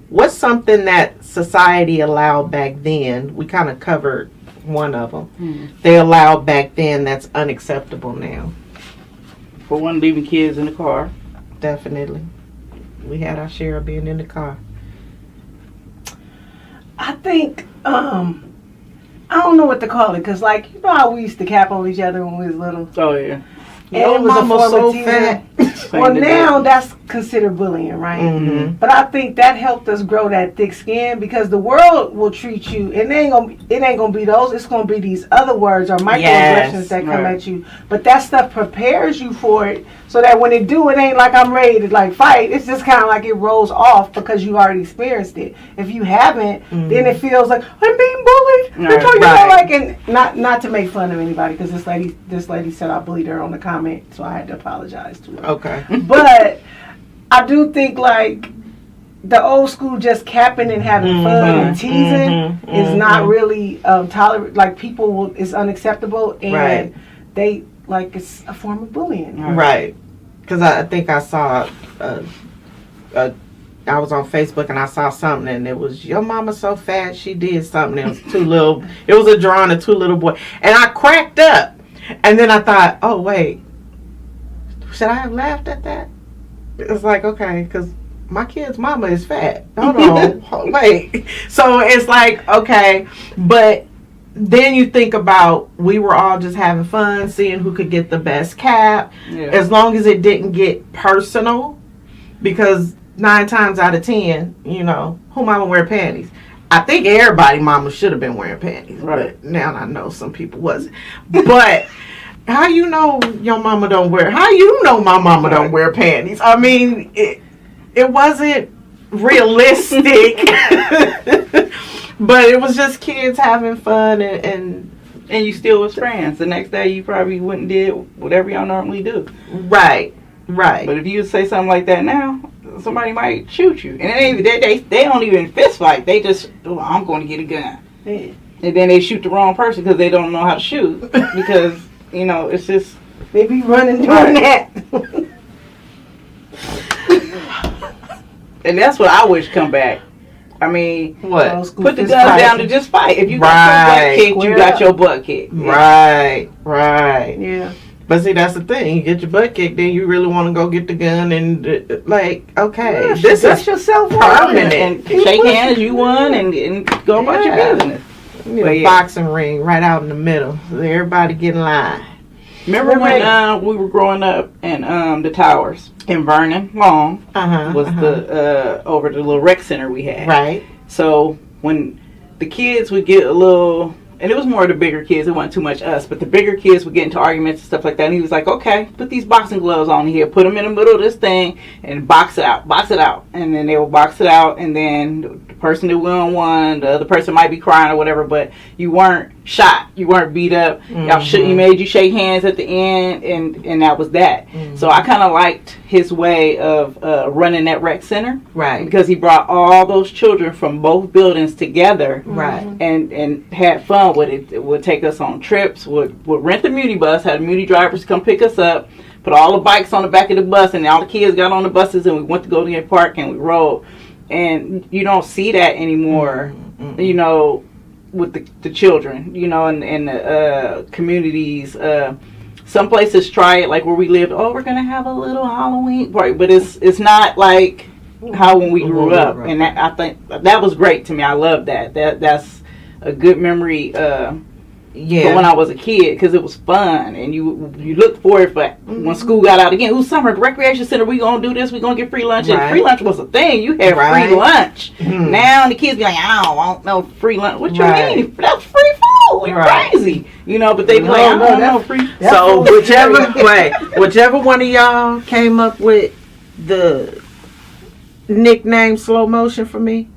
What's something that society allowed back then? We kind of covered one of them. They allowed back then that's unacceptable now. For one, leaving kids in the car. Definitely. We had our share of being in the car. I think, I don't know what to call it, because, like, you know how we used to cap on each other when we was little? Oh, yeah. And it was a form so of teasing. fat. Well, now that's considered bullying, right? Mm-hmm. But I think that helped us grow that thick skin, because the world will treat you, and it ain't gonna be those. It's gonna be these other words or microaggressions that come at you. But that stuff prepares you for it, so that when it do, it ain't like I'm ready to like fight. It's just kind of like it rolls off because you already experienced it. If you haven't, then it feels like I'm being bullied. Right. You know, like, and not to make fun of anybody, because this lady said I bullied her on the comment, so I had to apologize to her. Okay. But I do think, like, the old school just capping and having fun and teasing is not really tolerant. Like, people will, it's unacceptable, and they, like, it's a form of bullying. Right. Because I think I saw, I was on Facebook and I saw something, and it was, your mama so fat, she did something. It was it was a drawing of two little boys. And I cracked up. And then I thought, oh, wait. Should I have laughed at that? It's like, okay, because my kid's mama is fat. Hold on. Wait. So it's like, okay. But then you think about, we were all just having fun, seeing who could get the best cap. Yeah. As long as it didn't get personal. Because 9 times out of 10, you know, who mama wear panties? I think everybody mama should have been wearing panties. Right. But now I know some people wasn't. But how you know your mama don't wear? How you know my mama don't wear panties? I mean, it wasn't realistic, but it was just kids having fun and you still was friends. The next day you probably wouldn't did whatever y'all normally do. Right. But if you say something like that now, somebody might shoot you. And they don't even fist fight. They just, oh, I'm going to get a gun. Yeah. And then they shoot the wrong person because they don't know how to shoot. Because, you know, it's just... They be running doing that. And that's what I wish come back. I mean, what? Put the guns down to just fight. If you got your butt kicked, you got your butt kicked. Yeah. Right. Yeah. But see, that's the thing. You get your butt kicked, then you really want to go get the gun and, like, okay, this is yourself permanent. And shake hands, you won, and go about your business. You need a boxing ring right out in the middle. So everybody get in line. Remember when we were growing up and the towers in Vernon Long was the over the little rec center we had. Right. So when the kids would get a little, and it was more the bigger kids, it wasn't too much us, but the bigger kids would get into arguments and stuff like that, and he was like, okay, put these boxing gloves on here, put them in the middle of this thing, and box it out. And then they would box it out, and then the person that won, the other person might be crying or whatever, but you weren't shot, you weren't beat up, he made you shake hands at the end, and that was that. So I kind of liked his way of running that rec center, right? Because he brought all those children from both buildings together, right, and had fun with it. It would take us on trips, would rent the Muni bus, had the Muni drivers come pick us up, put all the bikes on the back of the bus, and all the kids got on the buses, and we went to Golden Gate Park and we rode. And you don't see that anymore, you know, with the children, you know, and the communities. Some places try it, like where we lived. Oh, we're gonna have a little Halloween party, but it's not like how when we grew up. And that, I think that was great to me. I love that. That's a good memory. For when I was a kid, because it was fun, and you looked for it. But when school got out again, summer recreation center, we gonna do this, we gonna get free lunch, and free lunch was a thing. You had free lunch. Now the kids be like, I don't want no free lunch. What you mean? That's free food. You're crazy, you know. But they be like, I don't know free. So whichever one of y'all came up with the nickname Slow Motion for me.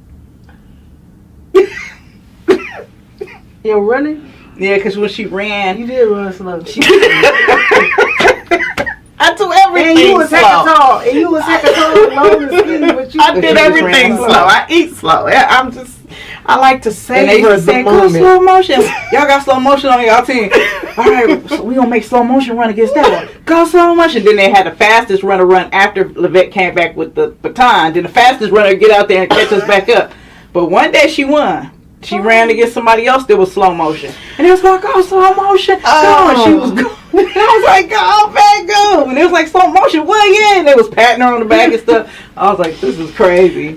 You're running. Yeah, because when she ran, you did run slow. I do everything. And you was hecka tall. And you was hecka tall, long and skinny. But I did everything slow. I eat slow. I like to savor the moment. Slow motion. Y'all got slow motion on y'all team. All right, so we gonna make slow motion run against that one. Go slow motion. Then they had the fastest runner run after Lavette came back with the baton. Then the fastest runner get out there and catch us back up. But one day she won. She ran to get somebody else that was slow motion. And it was like, oh, slow motion. Oh. And she was going. I was like, go, back, go. And it was like slow motion. Well, yeah. And they was patting her on the back and stuff. I was like, this is crazy.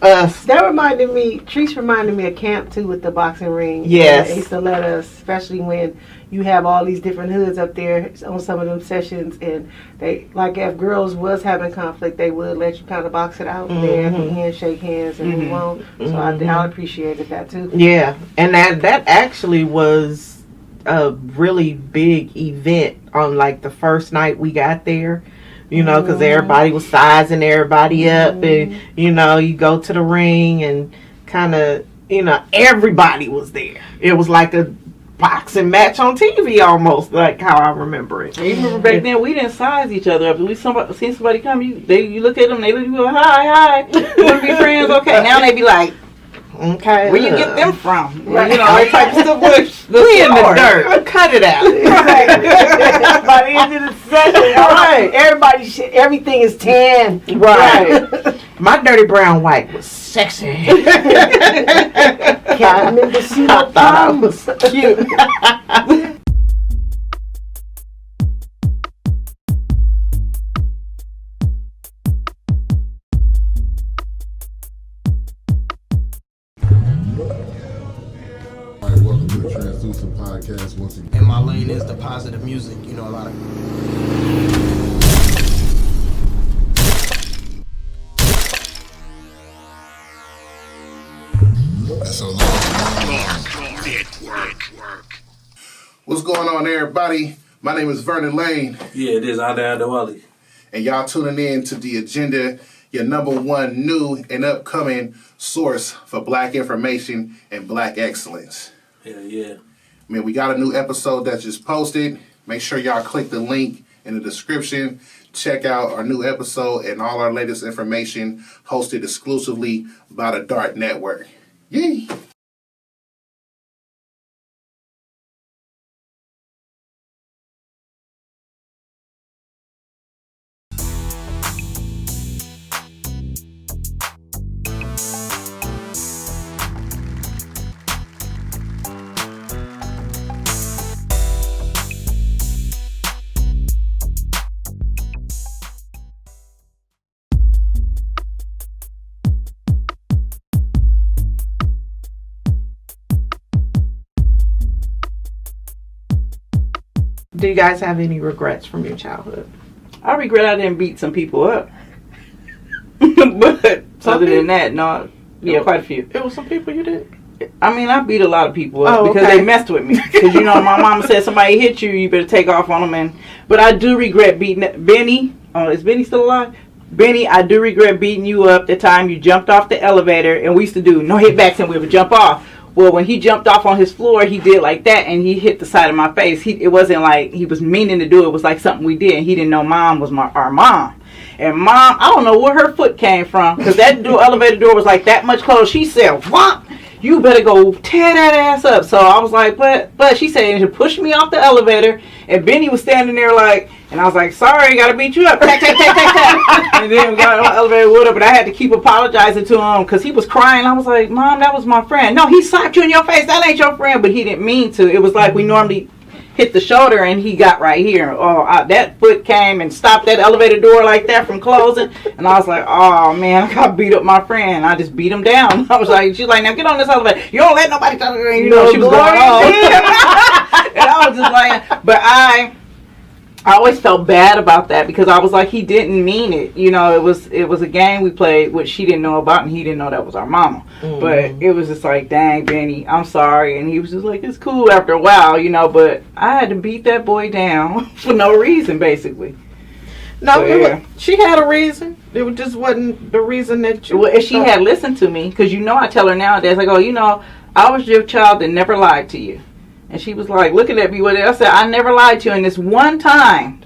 That reminded me, Trish reminded me of camp too with the boxing ring. Yes. They used to let us, especially when you have all these different hoods up there on some of them sessions, and they, like if girls was having conflict, they would let you kind of box it out there at the end, shake hands, and move on. So I appreciated that too. Yeah, and that actually was a really big event on like the first night we got there. You know, because everybody was sizing everybody up, and you know, you go to the ring and kind of, you know, everybody was there. It was like a boxing match on TV almost, like how I remember it. You remember back then we didn't size each other up. If we seen somebody come, you look at them, they look at you, hi, you want to be friends? Okay, now they be like, okay, where you get them from? Right. You know, all type of stuff. We in the dirt. Cut it out. Right. By the end of the session, Right. everything is tan. Right. My dirty brown white was sexy. Can't remember see I no thought I problems. was cute. All right, welcome to the Translucent Podcast once again. And my lane is the positive music. You know, a lot of That's a long What's going on, everybody? My name is Vernon Lane, Yeah, it is Adewale. and y'all tuning in to The Agenda, your number one new and upcoming source for black information and black excellence. Yeah. I mean, we got a new episode that just posted. Make sure y'all click the link in the description. Check out our new episode and all our latest information hosted exclusively by the Dart Network. Yay! Do you guys have any regrets from your childhood? I regret I didn't beat some people up. But other than that, no. Yeah, quite a few. It was some people you did. I mean, I beat a lot of people up because okay. they messed with me. Because, you know, my mama said somebody hit you, you better take off on them. But I do regret beating Benny. Is Benny still alive? Benny, I do regret beating you up the time you jumped off the elevator. And we used to do no hit backs and we would jump off. Well, when he jumped off on his floor, he did like that, and he hit the side of my face. It wasn't like he was meaning to do it. It was like something we did, and he didn't know Mom was our mom. And Mom, I don't know where her foot came from, because that elevator door was like that much close. She said, "Whomp, you better go tear that ass up." So I was like, but she said, and pushed me off the elevator, and Benny was standing there like, and I was like, sorry, gotta beat you up. Tack, tack, tack, tack, tack. And then we got on the elevator with her, but I had to keep apologizing to him because he was crying. I was like, Mom, that was my friend. No, he slapped you in your face. That ain't your friend. But he didn't mean to. It was like we normally hit the shoulder and he got right here. That foot came and stopped that elevator door like that from closing. And I was like, oh, man, I got beat up my friend. I just beat him down. I was like, she's like, now get on this elevator. You don't let nobody touch her. You know, she was going on. And I was just like, but I always felt bad about that because I was like, he didn't mean it. You know, it was a game we played, which she didn't know about, and he didn't know that was our mama. Mm-hmm. But it was just like, dang, Benny, I'm sorry. And he was just like, it's cool after a while, you know, but I had to beat that boy down for no reason, basically. No, yeah. She had a reason. It just wasn't the reason that you... Well, if she had listened to me, because, you know, I tell her nowadays, I go, you know, I was your child that never lied to you. And she was like, looking at me with it. I said, I never lied to you. And this one time,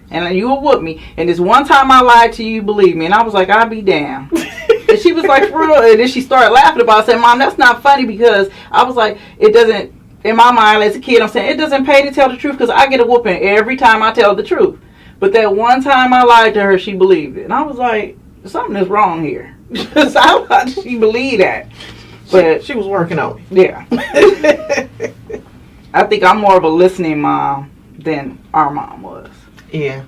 and you will whoop me, and this one time I lied to you, you believe me. And I was like, I'll be damned. And she was like, for real. And then she started laughing about it. I said, Mom, that's not funny, because I was like, it doesn't, in my mind as a kid, I'm saying, it doesn't pay to tell the truth because I get a whooping every time I tell the truth. But that one time I lied to her, she believed it. And I was like, something is wrong here. How did she believe that? But she was working on it. yeah, I think I'm more of a listening mom than our mom was. Yeah,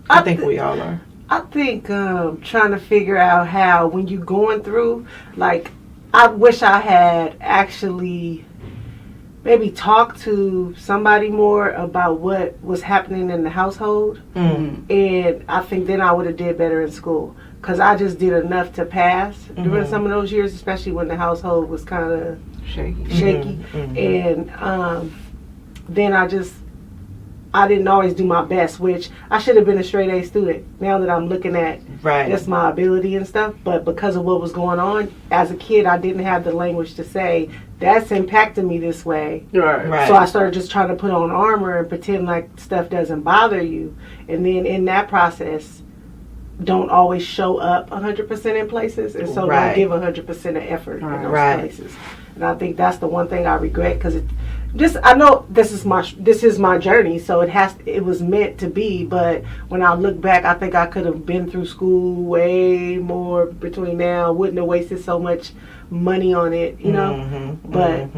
I think we all are. I think trying to figure out how, when you're going through, like, I wish I had actually maybe talked to somebody more about what was happening in the household. And I think then I would have did better in school, because I just did enough to pass during some of those years, especially when the household was kind of shaky. And then I didn't always do my best, which I should have been a straight A student. Now that I'm looking at just my ability and stuff, but because of what was going on as a kid, I didn't have the language to say that's impacting me this way. Right. So I started just trying to put on armor and pretend like stuff doesn't bother you, and then in that process, don't always show up 100% in places, and so don't give 100% of effort in those places. And I think that's the one thing I regret, because I know this is my journey, so it was meant to be. But when I look back, I think I could have been through school way more between now. Wouldn't have wasted so much money on it, you know. But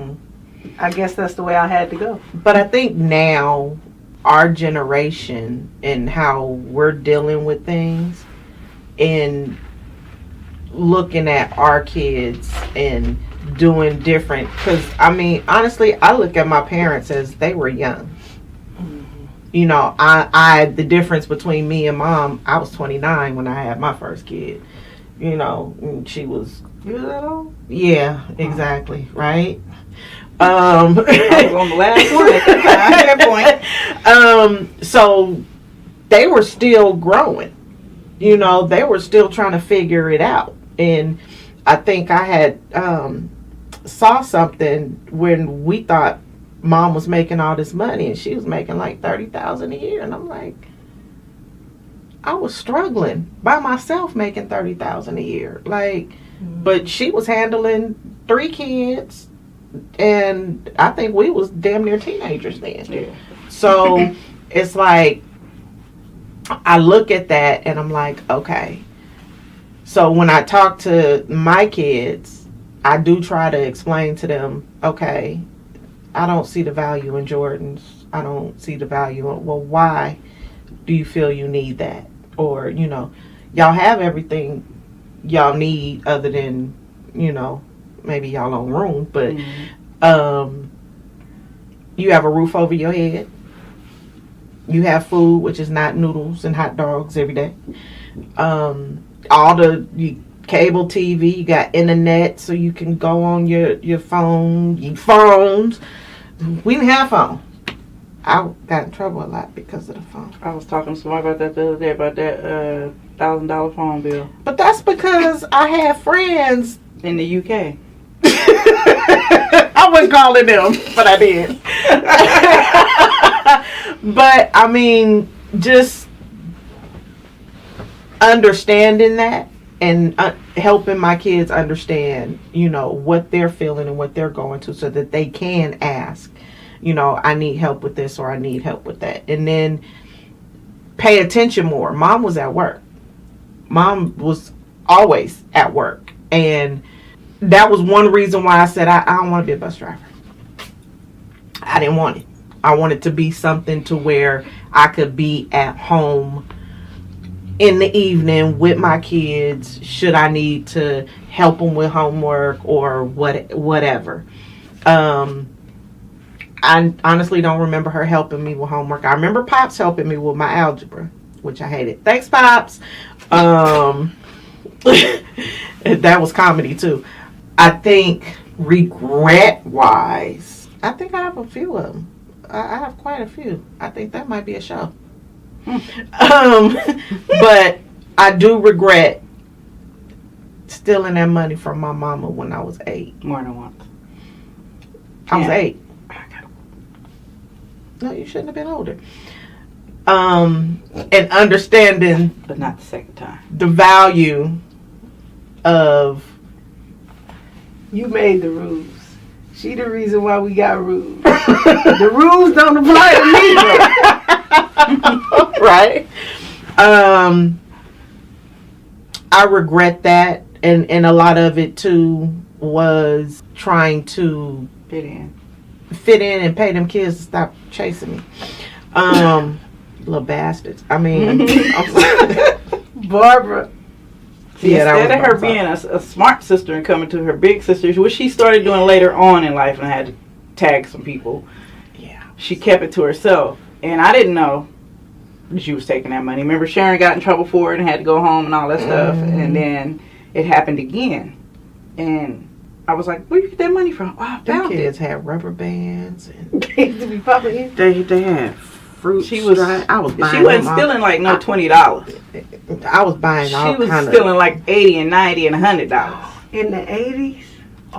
I guess that's the way I had to go. But I think now our generation and how we're dealing with things and looking at our kids and doing different, because I mean, honestly, I look at my parents as they were young. You know, the difference between me and mom, I was 29 when I had my first kid, you know, and she was, You was that old? yeah, exactly, right? I was on the last one at that point. So they were still growing, you know, they were still trying to figure it out. And I think I had saw something when we thought mom was making all this money and she was making like $30,000 a year, and I'm like, I was struggling by myself making $30,000 a year, like, but she was handling 3 kids, and I think we was damn near teenagers then. Yeah. So it's like, I look at that and I'm like, okay. So when I talk to my kids, I do try to explain to them, okay, I don't see the value in Jordans. I don't see the value in, well, why do you feel you need that? Or, you know, y'all have everything y'all need other than, you know, maybe y'all own room, but you have a roof over your head. You have food, which is not noodles and hot dogs every day. All the cable TV, you got internet, so you can go on your phones. We didn't have phones. I got in trouble a lot because of the phone. I was talking to somebody about that the other day, about that $1,000 phone bill. But that's because I had friends in the UK. I wasn't calling them, but I did. But I mean, just understanding that and helping my kids understand, you know, what they're feeling and what they're going to, so that they can ask, you know, I need help with this or I need help with that. And then pay attention more. Mom was at work. Mom was always at work. And that was one reason why I said I don't want to be a bus driver. I didn't want it. I wanted to be something to where I could be at home in the evening with my kids, should I need to help them with homework or whatever. I honestly don't remember her helping me with homework. I remember Pops helping me with my algebra, which I hated. Thanks, Pops. That was comedy too. I think regret-wise, I think I have a few of them. I have quite a few. I think that might be a show. But I do regret stealing that money from my mama when I was 8. More than once. I was 8. No, you shouldn't have been older. And understanding, but not the second time, the value of, you made the rules. She the reason why we got rules. The rules don't apply to me. Right. I regret that, and a lot of it too was trying to Fit in. and pay them kids to stop chasing me. Little bastards. I mean, Barbara. yeah, Instead of her being a smart sister and coming to her big sisters, which she started doing later on in life and had to tag some people, she kept it to herself. And I didn't know that she was taking that money. Remember, Sharon got in trouble for it and had to go home and all that stuff. And then it happened again. And I was like, where you get that money from? Oh, I them found kids it. had rubber bands and To be popping. they had fruit. She was I was buying she wasn't them all. stealing like no $20. I was buying all She was kind stealing like $80 and $90 and $100. In the 80s?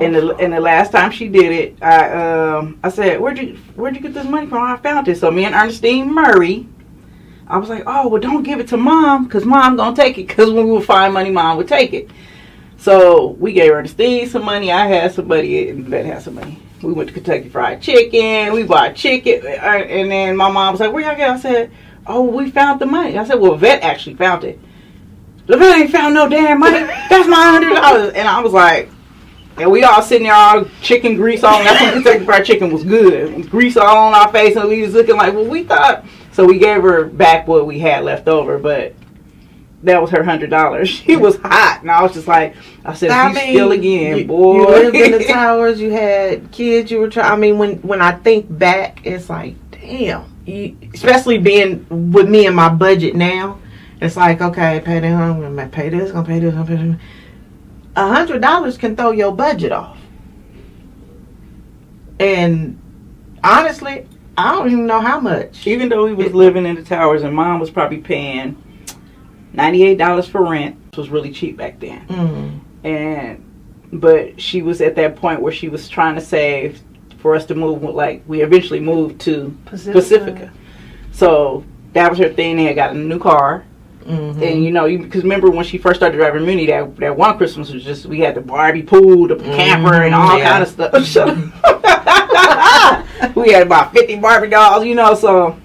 And the last time she did it, I said, where'd you get this money from? I found it. So me and Ernestine Murray, I was like, oh, well, don't give it to Mom, because Mom gonna take it, because when we would find money, Mom would take it. So we gave Ernestine some money. I had some money, and Vette had some money. We went to Kentucky Fried Chicken. We bought chicken, and then my mom was like, where y'all get? I said, oh, we found the money. I said, well, Vette actually found it. Lavette ain't found no damn money. That's my $100. And I was like, and we all sitting there, all chicken grease on. That's when Kentucky Fried Chicken was good. It was grease all on our face, and we was looking like, well, we thought. So we gave her back what we had left over, but that was her $100. She was hot, and I was just like, I said, you steal again, boy. You lived in the towers. You had kids. You were trying. I mean, when I think back, it's like, damn. Especially being with me and my budget now, it's like, okay, pay that, I'm gonna pay this, gonna pay this, gonna pay this. $100 can throw your budget off. And honestly, I don't even know how much. Even though we was living in the towers, and Mom was probably paying $98 for rent, which was really cheap back then. But she was at that point where she was trying to save for us to move. Like, we eventually moved to Pacifica. So that was her thing. They had got a new car. And you know, because remember when she first started driving Muni, that one Christmas was just, we had the Barbie pool, the camper, and all kind of stuff. So we had about 50 Barbie dolls, you know. So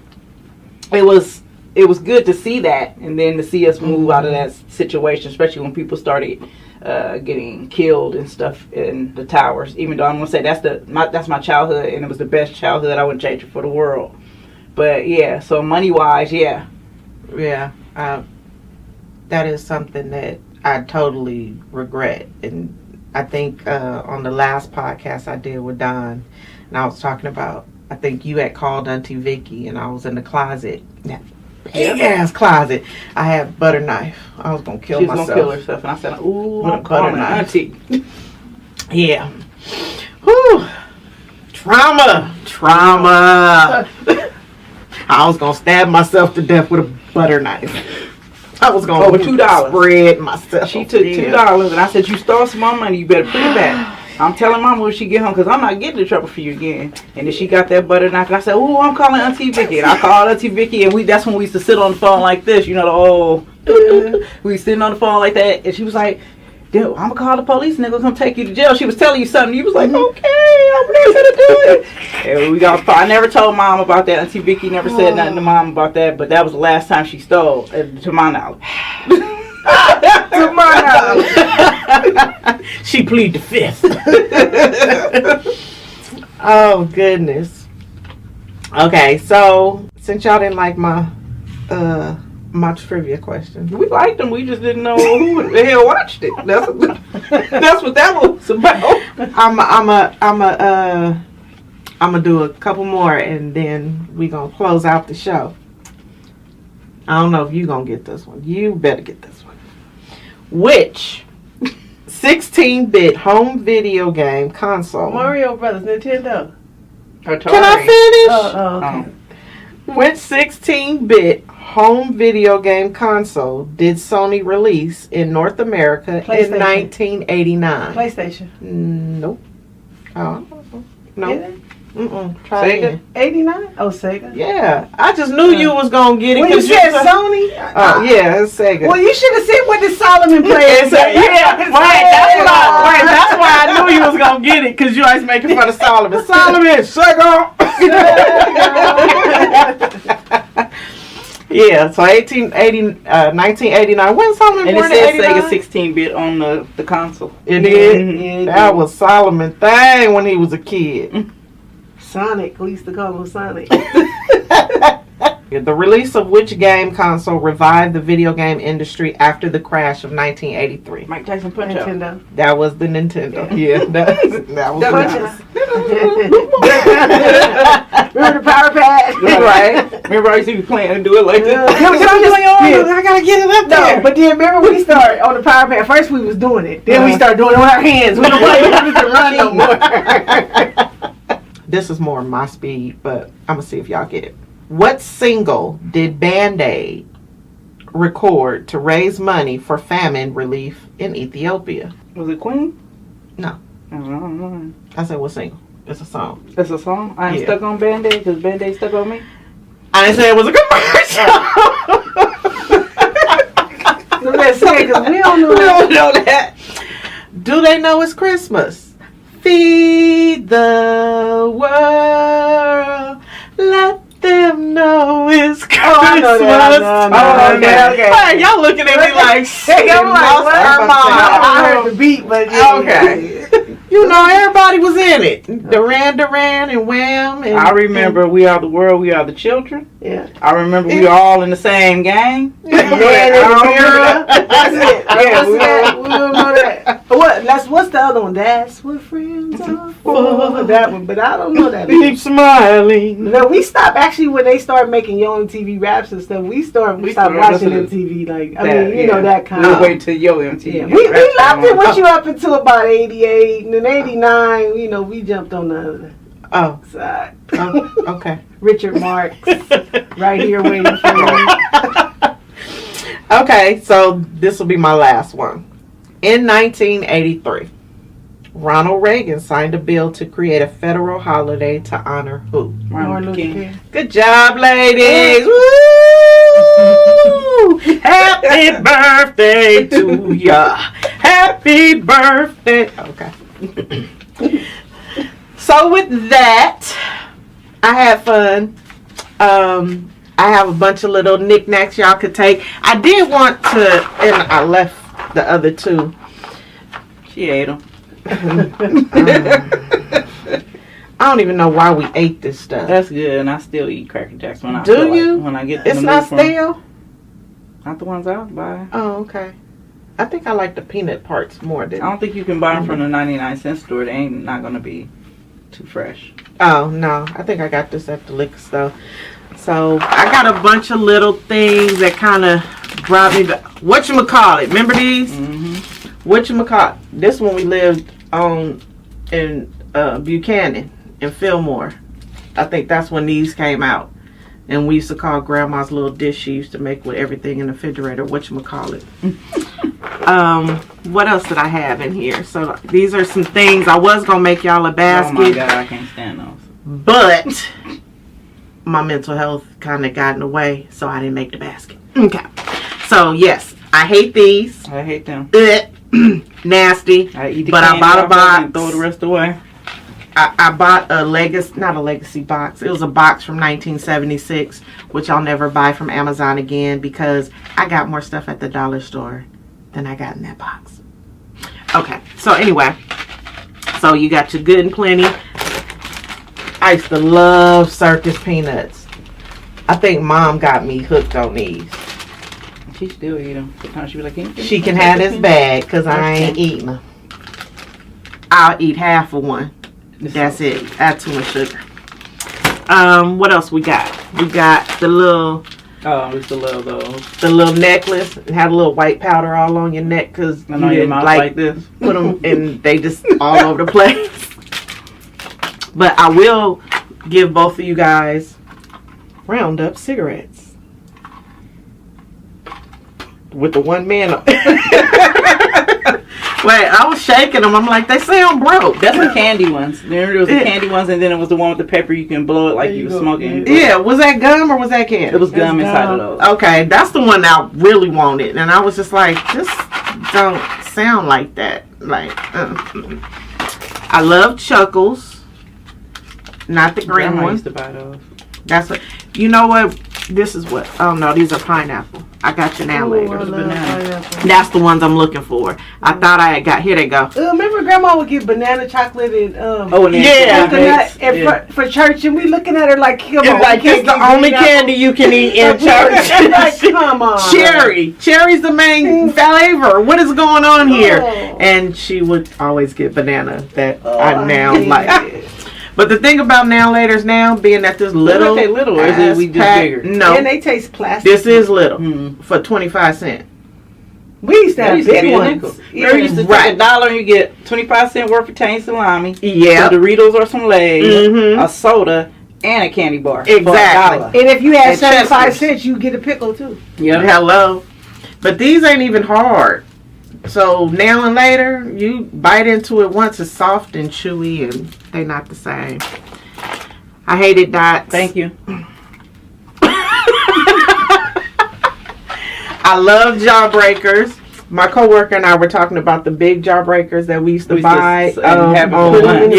it was good to see that, and then to see us move out of that situation, especially when people started getting killed and stuff in the towers. Even though I'm gonna say that's my childhood, and it was the best childhood. I wouldn't change it for the world. But yeah, so money wise, yeah. That is something that I totally regret. And I think on the last podcast I did with Don, and I was talking about, I think you had called Auntie Vicky, and I was in the closet, that big ass closet. I had a butter knife. I was gonna kill myself. She was gonna kill herself, and I said, "Ooh, with I'm a butter calling knife." Auntie." Yeah. Whew. Trauma. I was gonna stab myself to death with a butter knife. I was gonna $2 spread myself. She took $2, and I said, "You stole some more money. You better put it back." I'm telling Mama when she get home, because I'm not getting in trouble for you again. And then she got that butter knife, and I said, "Ooh, I'm calling Auntie Vicky." And I called Auntie Vicky, and that's when we used to sit on the phone like this, you know, we sitting on the phone like that, and she was like, "Dude, I'm gonna call the police, and they're gonna come take you to jail." She was telling you something. You was like, "Okay, I'm ready to do it." And I never told Mom about that. Auntie Vicky never said nothing to Mom about that, but that was the last time she stole, to my knowledge. To my knowledge. She plead the fifth. Oh, goodness. Okay, so since y'all didn't like my trivia question. We liked them. We just didn't know who the hell watched it. That's what that was about. I'm gonna do a couple more, and then we gonna close out the show. I don't know if you gonna get this one. You better get this one. Which 16-bit home video game console? Mario Brothers, Nintendo. Can I finish? Okay. Which 16-bit home video game console did Sony release in North America in 1989? PlayStation. Nope. Oh, no. Try Sega? again. 89? Oh, Sega. Yeah, I just knew you was gonna get it. When you said Sony? Oh, yeah, it's Sega. Well, you should have said what did Solomon play. That's why I knew you was gonna get it, because you always making fun of Solomon. Solomon, Sega. Yeah, so 1989. When Solomon And born it in says 89? Sega 16-bit on the console. It did. Yeah, That was Solomon thing when he was a kid. Sonic. We used to call him Sonic. The release of which game console revived the video game industry after the crash of 1983? Mike Tyson Punch Out. Nintendo. That was the Nintendo. Yeah, that was That the Punches. Remember the Power Pad? Right. Remember I used to be playing and do it like Yeah. this? Yeah, I gotta get it up there. No, but then remember we started on the Power Pad. First we was doing it. Then we started doing it with our hands. We don't want to run no more. This is more my speed, but I'm gonna see if y'all get it. What single did Band-Aid record to raise money for famine relief in Ethiopia? Was it Queen? No. I don't know. I said what single? It's a song. That's a song? I ain't Yeah. stuck on Band-Aid because Band-Aid stuck on me? I didn't say it was a commercial. Let's say because we don't know We that. don't know that. Do they know it's Christmas? Feed the world. Let them know it's Christmas. Oh, I know that. Oh, okay. Okay. Hey, y'all looking at me like shit. Hey, I'm like, lost what? her mind. I heard the beat, but yeah. Okay. You know, everybody was in it. Duran and Wham. And, I remember We Are the World, We Are the Children. Yeah. I remember we were all in the same gang. Man in the mirror. That's it. Yeah, we don't know that. What's the other one? That's what friends are for. That one, but I don't know that. Keep smiling. No, we stopped actually when they started making Yo MTV raps and stuff. We stopped watching MTV. Like you know that kind We'll of. wait till Yo MTV. Yeah, we loved it with you up until about 88, and then 89. You know, we jumped on the other side. Oh, okay. Richard Marx, right here waiting for you. Okay, so this will be my last one. In 1983, Ronald Reagan signed a bill to create a federal holiday to honor who? Martin Luther King. Good job, ladies! Woo! Happy birthday to ya! Happy birthday! Okay. So with that, I had fun. I have a bunch of little knickknacks y'all could take. I did want to, and I left the other two. She ate them. I don't even know why we ate this stuff. That's good, and I still eat Cracker Jacks when I Do feel you? Like, when I get It's not stale? Not the ones I buy. Oh, okay. I think I like the peanut parts more than. I don't think you can buy them from the 99-cent store. They ain't not gonna be too fresh. Oh no, I think I got this at the liquor store. So I got a bunch of little things that kind of brought me back. Whatchamacallit? Remember these? Mm-hmm. Whatchamacallit? This one we lived on in Buchanan in Fillmore. I think that's when these came out. And we used to call Grandma's little dish she used to make with everything in the refrigerator whatchamacallit. What else did I have in here? So these are some things. I was going to make y'all a basket. Oh my God, I can't stand those. But my mental health kind of got in the way, so I didn't make the basket. Okay. So, yes, I hate these. I hate them. Nasty. I eat the but I candy bought a off box. and throw the rest away. I bought a not a legacy box. It was a box from 1976, which I'll never buy from Amazon again because I got more stuff at the dollar store than I got in that box. Okay, so anyway, so you got your good and plenty. I used to love circus peanuts. I think Mom got me hooked on these. She still eat them. Sometimes she be like, she can have this bag because I ain't eating them. I'll eat half of one. That's it. Add too much sugar. What else we got? We got the little. Oh, I used to love those. The little necklace. It had a little white powder all on your neck because you didn't like this. Put them and they just all over the place. But I will give both of you guys Roundup cigarettes with the one man on. Wait, I was shaking them. I'm like, they sound broke. That's the candy ones. Remember there was the candy ones, and then it was the one with the pepper. You can blow it like you were smoking. Yeah, was that gum or was that candy? It was gum inside of those. Okay, that's the one I really wanted, and I was just like, just don't sound like that. Like, I love Chuckles, not the green Grandma one. used to buy those. That's what. You know what? This is what? Oh no, these are pineapple. I got you now Ooh, later. I love pineapple. That's the ones I'm looking for. I thought I had got. Here they go. Remember, Grandma would get banana chocolate and yeah, coconut and for church, and we looking at her like, come on, like it's the only candy you can eat in church. Like, come on, cherry's the main flavor. What is going on here? Oh. And she would always get banana. That I now hate like. it. But the thing about now laters now being that this little, Are little, or is it we just pack, bigger? No, And they taste plastic. this is little for 25 cents. We used to have big ones. Remember, you used to take $1 and you get 25 cents worth of Tang salami, Yeah, some Doritos or some Lay's, Mhm. a soda, and a candy bar. Exactly. And if you had And 75 Chester's. cents, you get a pickle too. Yeah. Hello. But these ain't even hard. So now and later, you bite into it once, it's soft and chewy, and they not the same. I hated dots. Thank you. I love jawbreakers. My coworker and I were talking about the big jawbreakers that we used to buy. Have put them in the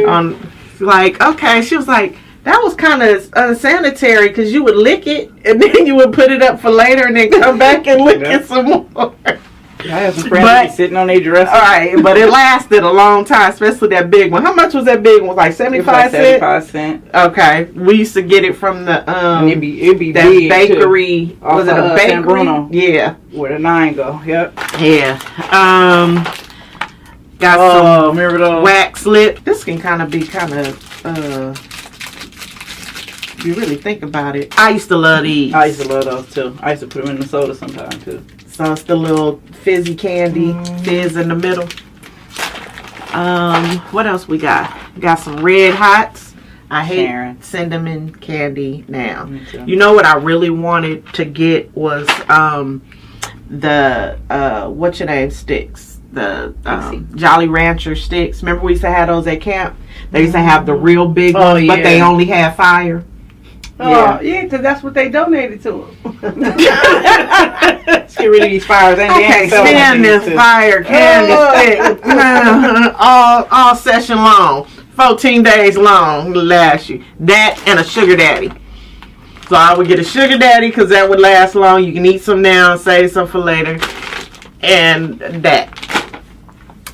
yeah. Like, okay, she was like, that was kind of unsanitary because you would lick it and then you would put it up for later and then come back and lick it some more. I have some friends sitting on their dresser. All right, but it lasted a long time, especially that big one. How much was that big one? Was like 75 cents? 75 cents. Okay, we used to get it from the it'd be that big bakery. Too. Was it a San bakery? Bruno. Yeah. Where the 9 go. Yep. Yeah. Got some remember those? wax lip. This can kind of be if you really think about it. I used to love these. I used to love those too. I used to put them in the soda sometimes too. So it's the little fizzy candy, fizz in the middle. What else we got? We got some Red Hots. I hate cinnamon candy now. You know what I really wanted to get was the what's your name sticks, the Jolly Rancher sticks. Remember we used to have those at camp? They used to have the real big ones, but they only had fire. Yeah, because that's what they donated to them. Let's get rid of these fires. I can't stand this fire candy stick all session long. 14 days long will last you. That and a sugar daddy. So I would get a sugar daddy because that would last long. You can eat some now and save some for later. And that.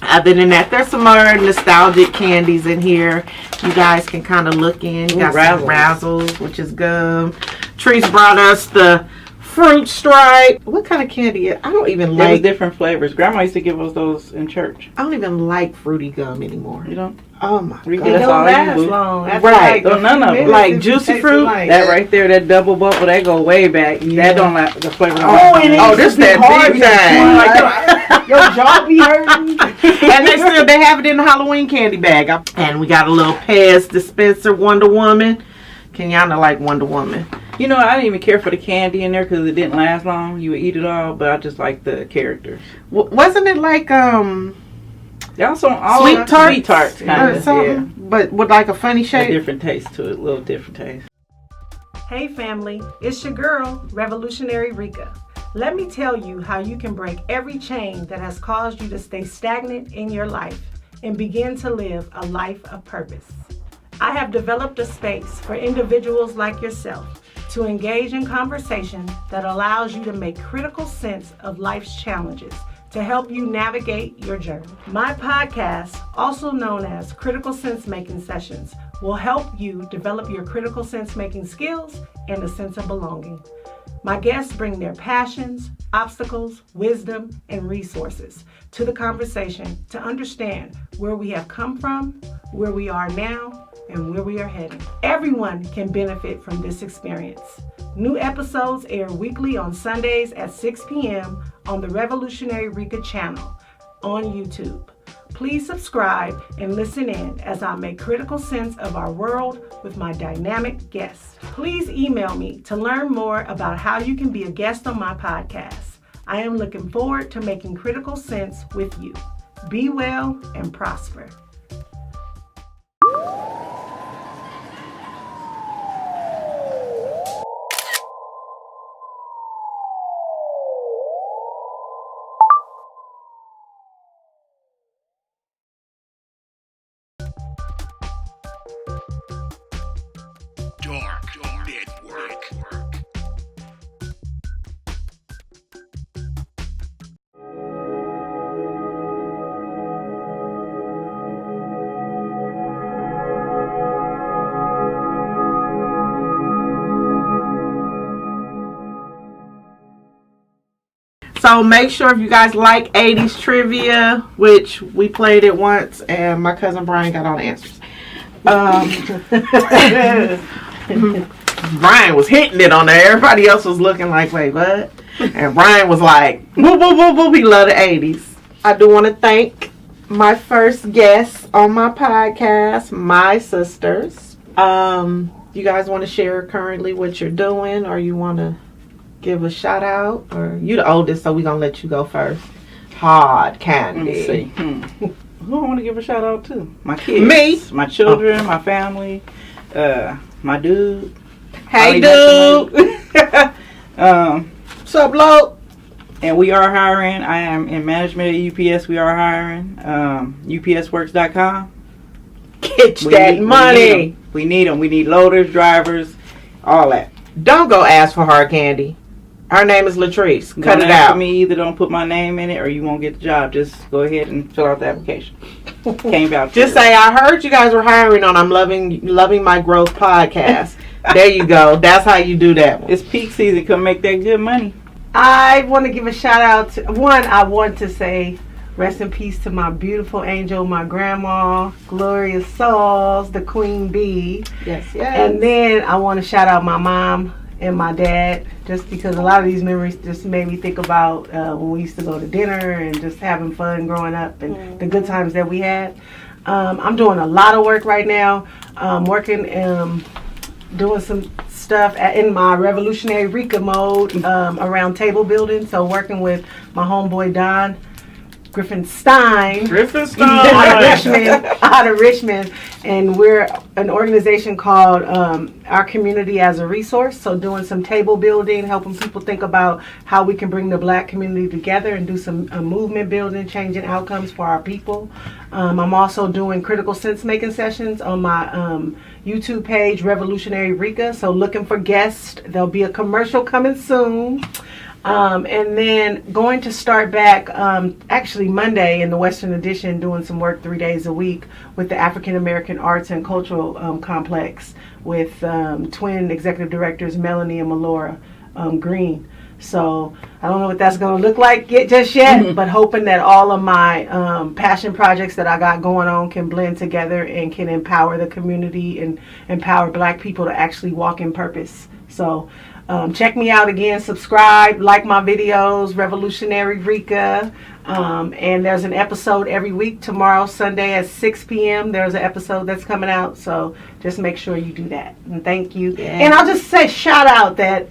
Other than that, there's some more nostalgic candies in here. You guys can kind of look in. You got some Razzles, which is gum. Treese brought us the Fruit Stripe. What kind of candy? I don't even There was like. different flavors. Grandma used to give us those in church. I don't even like fruity gum anymore. You don't? Oh my It god! don't last long. After Right. like None of them. Like Juicy Fruit. That right there, that double bubble, that go way back. That don't like the flavor. This that big thing. Your jaw be hurting. And they have it in the Halloween candy bag. And we got a little Pez dispenser, Wonder Woman. Kenyana like Wonder Woman. You know, I didn't even care for the candy in there because it didn't last long. You would eat it all, but I just like the characters. Wasn't it like Y'all all sweet tarts kind or of, something? But with like a funny A shape. different taste to it, a little different taste. Hey family, it's your girl, Revolutionary Rika. Let me tell you how you can break every chain that has caused you to stay stagnant in your life and begin to live a life of purpose. I have developed a space for individuals like yourself to engage in conversation that allows you to make critical sense of life's challenges to help you navigate your journey. My podcast, also known as Critical Sense Making Sessions, will help you develop your critical sense making skills and a sense of belonging. My guests bring their passions, obstacles, wisdom, and resources to the conversation to understand where we have come from, where we are now, and where we are heading. Everyone can benefit from this experience. New episodes air weekly on Sundays at 6 p.m. on the Revolutionary Rika channel on YouTube. Please subscribe and listen in as I make critical sense of our world with my dynamic guests. Please email me to learn more about how you can be a guest on my podcast. I am looking forward to making critical sense with you. Be well and prosper. Dark Network. So make sure if you guys like 80s trivia, which we played it once and my cousin Brian got all the answers. Brian was hitting it on there. Everybody else was looking like, wait, what? And Brian was like, whoop, whoop, whoop, whoop. He loved the 80s. I do want to thank my first guests on my podcast, my sisters. You guys want to share currently what you're doing, or you want to give a shout out? Or you the oldest, so we're going to let you go first. Hard Candy. Let me see. Who I want to give a shout out to? My kids. Me. My children, my family, my dude. Hey, dude. What's up, Lo? And we are hiring. I am in management at UPS. We are hiring. UPSworks.com. Get that money. We need them. We need loaders, drivers, all that. Don't go ask for Hard Candy. Her name is Latrice. Cut it out. Me either don't put my name in it or you won't get the job. Just go ahead and fill out the application. Came out. Just say, I heard you guys were hiring on I'm Loving My Growth podcast. There you go. That's how you do that one. It's peak season. Come make that good money. I want to give a shout out to I want to say rest in peace to my beautiful angel, my grandma, Gloria Sauls, the Queen Bee. Yes, yes. And then I want to shout out my mom and my dad, just because a lot of these memories just made me think about when we used to go to dinner and just having fun growing up and the good times that we had. I'm doing a lot of work right now. Doing some stuff in my revolutionary Rika mode around table building. So working with my homeboy Don Griffinstein out of Richmond, and we're an organization called Our Community as a Resource. So doing some table building, helping people think about how we can bring the Black community together and do some movement building, changing outcomes for our people. I'm also doing critical sense making sessions on my YouTube page, Revolutionary Rika. So looking for guests. There'll be a commercial coming soon. And then going to start back actually Monday in the Western Edition, doing some work 3 days a week with the African American Arts and Cultural Complex with twin executive directors Melanie and Melora Green. So I don't know what that's going to look like just yet, but hoping that all of my passion projects that I got going on can blend together and can empower the community and empower Black people to actually walk in purpose. So check me out again, subscribe, like my videos, Revolutionary Rika. And there's an episode every week. Tomorrow, Sunday at 6 p.m. There's an episode that's coming out. So just make sure you do that. And thank you. Yeah. And I'll just say shout out that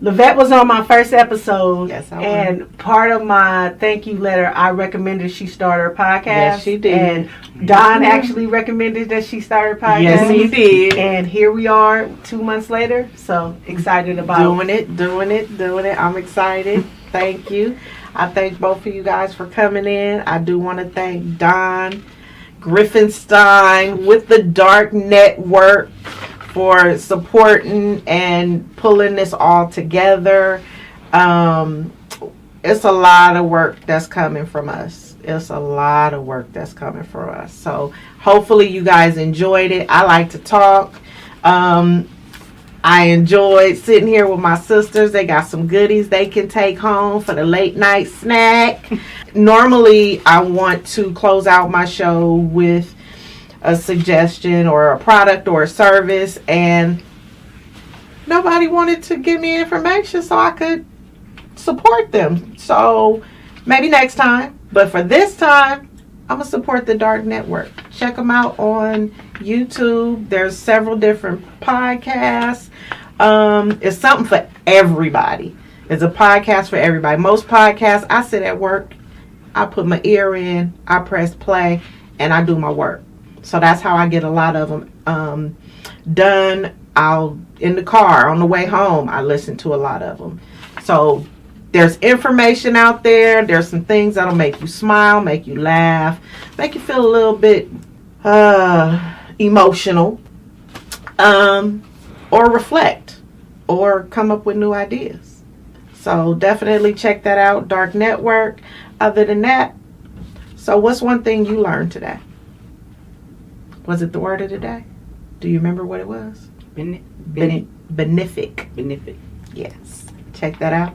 Lavette was on my first episode. Yes, I was. And part of my thank you letter, I recommended she start her podcast. Yes, she did. And Don actually recommended that she start her podcast. Yes, he did. And here we are 2 months later. So excited about doing it. I'm excited. Thank you. I thank both of you guys for coming in. I do want to thank Don Griffinstein with the Dark Network for supporting and pulling this all together. It's a lot of work that's coming from us. So hopefully you guys enjoyed it. I like to talk. I enjoyed sitting here with my sisters. They got some goodies they can take home for the late night snack. Normally, I want to close out my show with a suggestion or a product or a service, and nobody wanted to give me information so I could support them. So maybe next time, but for this time, I'm going to support the Dark Network. Check them out on YouTube. There's several different podcasts. It's something for everybody. It's a podcast for everybody. Most podcasts, I sit at work, I put my ear in, I press play, and I do my work. So that's how I get a lot of them done. In the car, on the way home, I listen to a lot of them. So there's information out there. There's some things that'll make you smile, make you laugh, make you feel a little bit emotional, or reflect, or come up with new ideas. So definitely check that out, Dark Network. Other than that, so what's one thing you learned today? Was it the word of the day? Do you remember what it was? Benefic. Benefic. Yes. Check that out.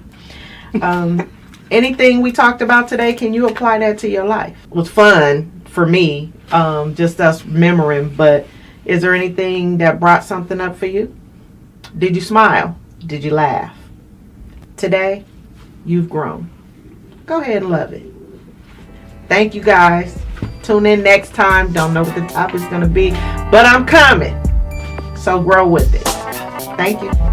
anything we talked about today, can you apply that to your life? It was fun for me, just us remembering, but is there anything that brought something up for you? Did you smile? Did you laugh? Today, you've grown. Go ahead and love it. Thank you guys. Tune in next time. Don't know what the topic's going to be, but I'm coming. So grow with it. Thank you.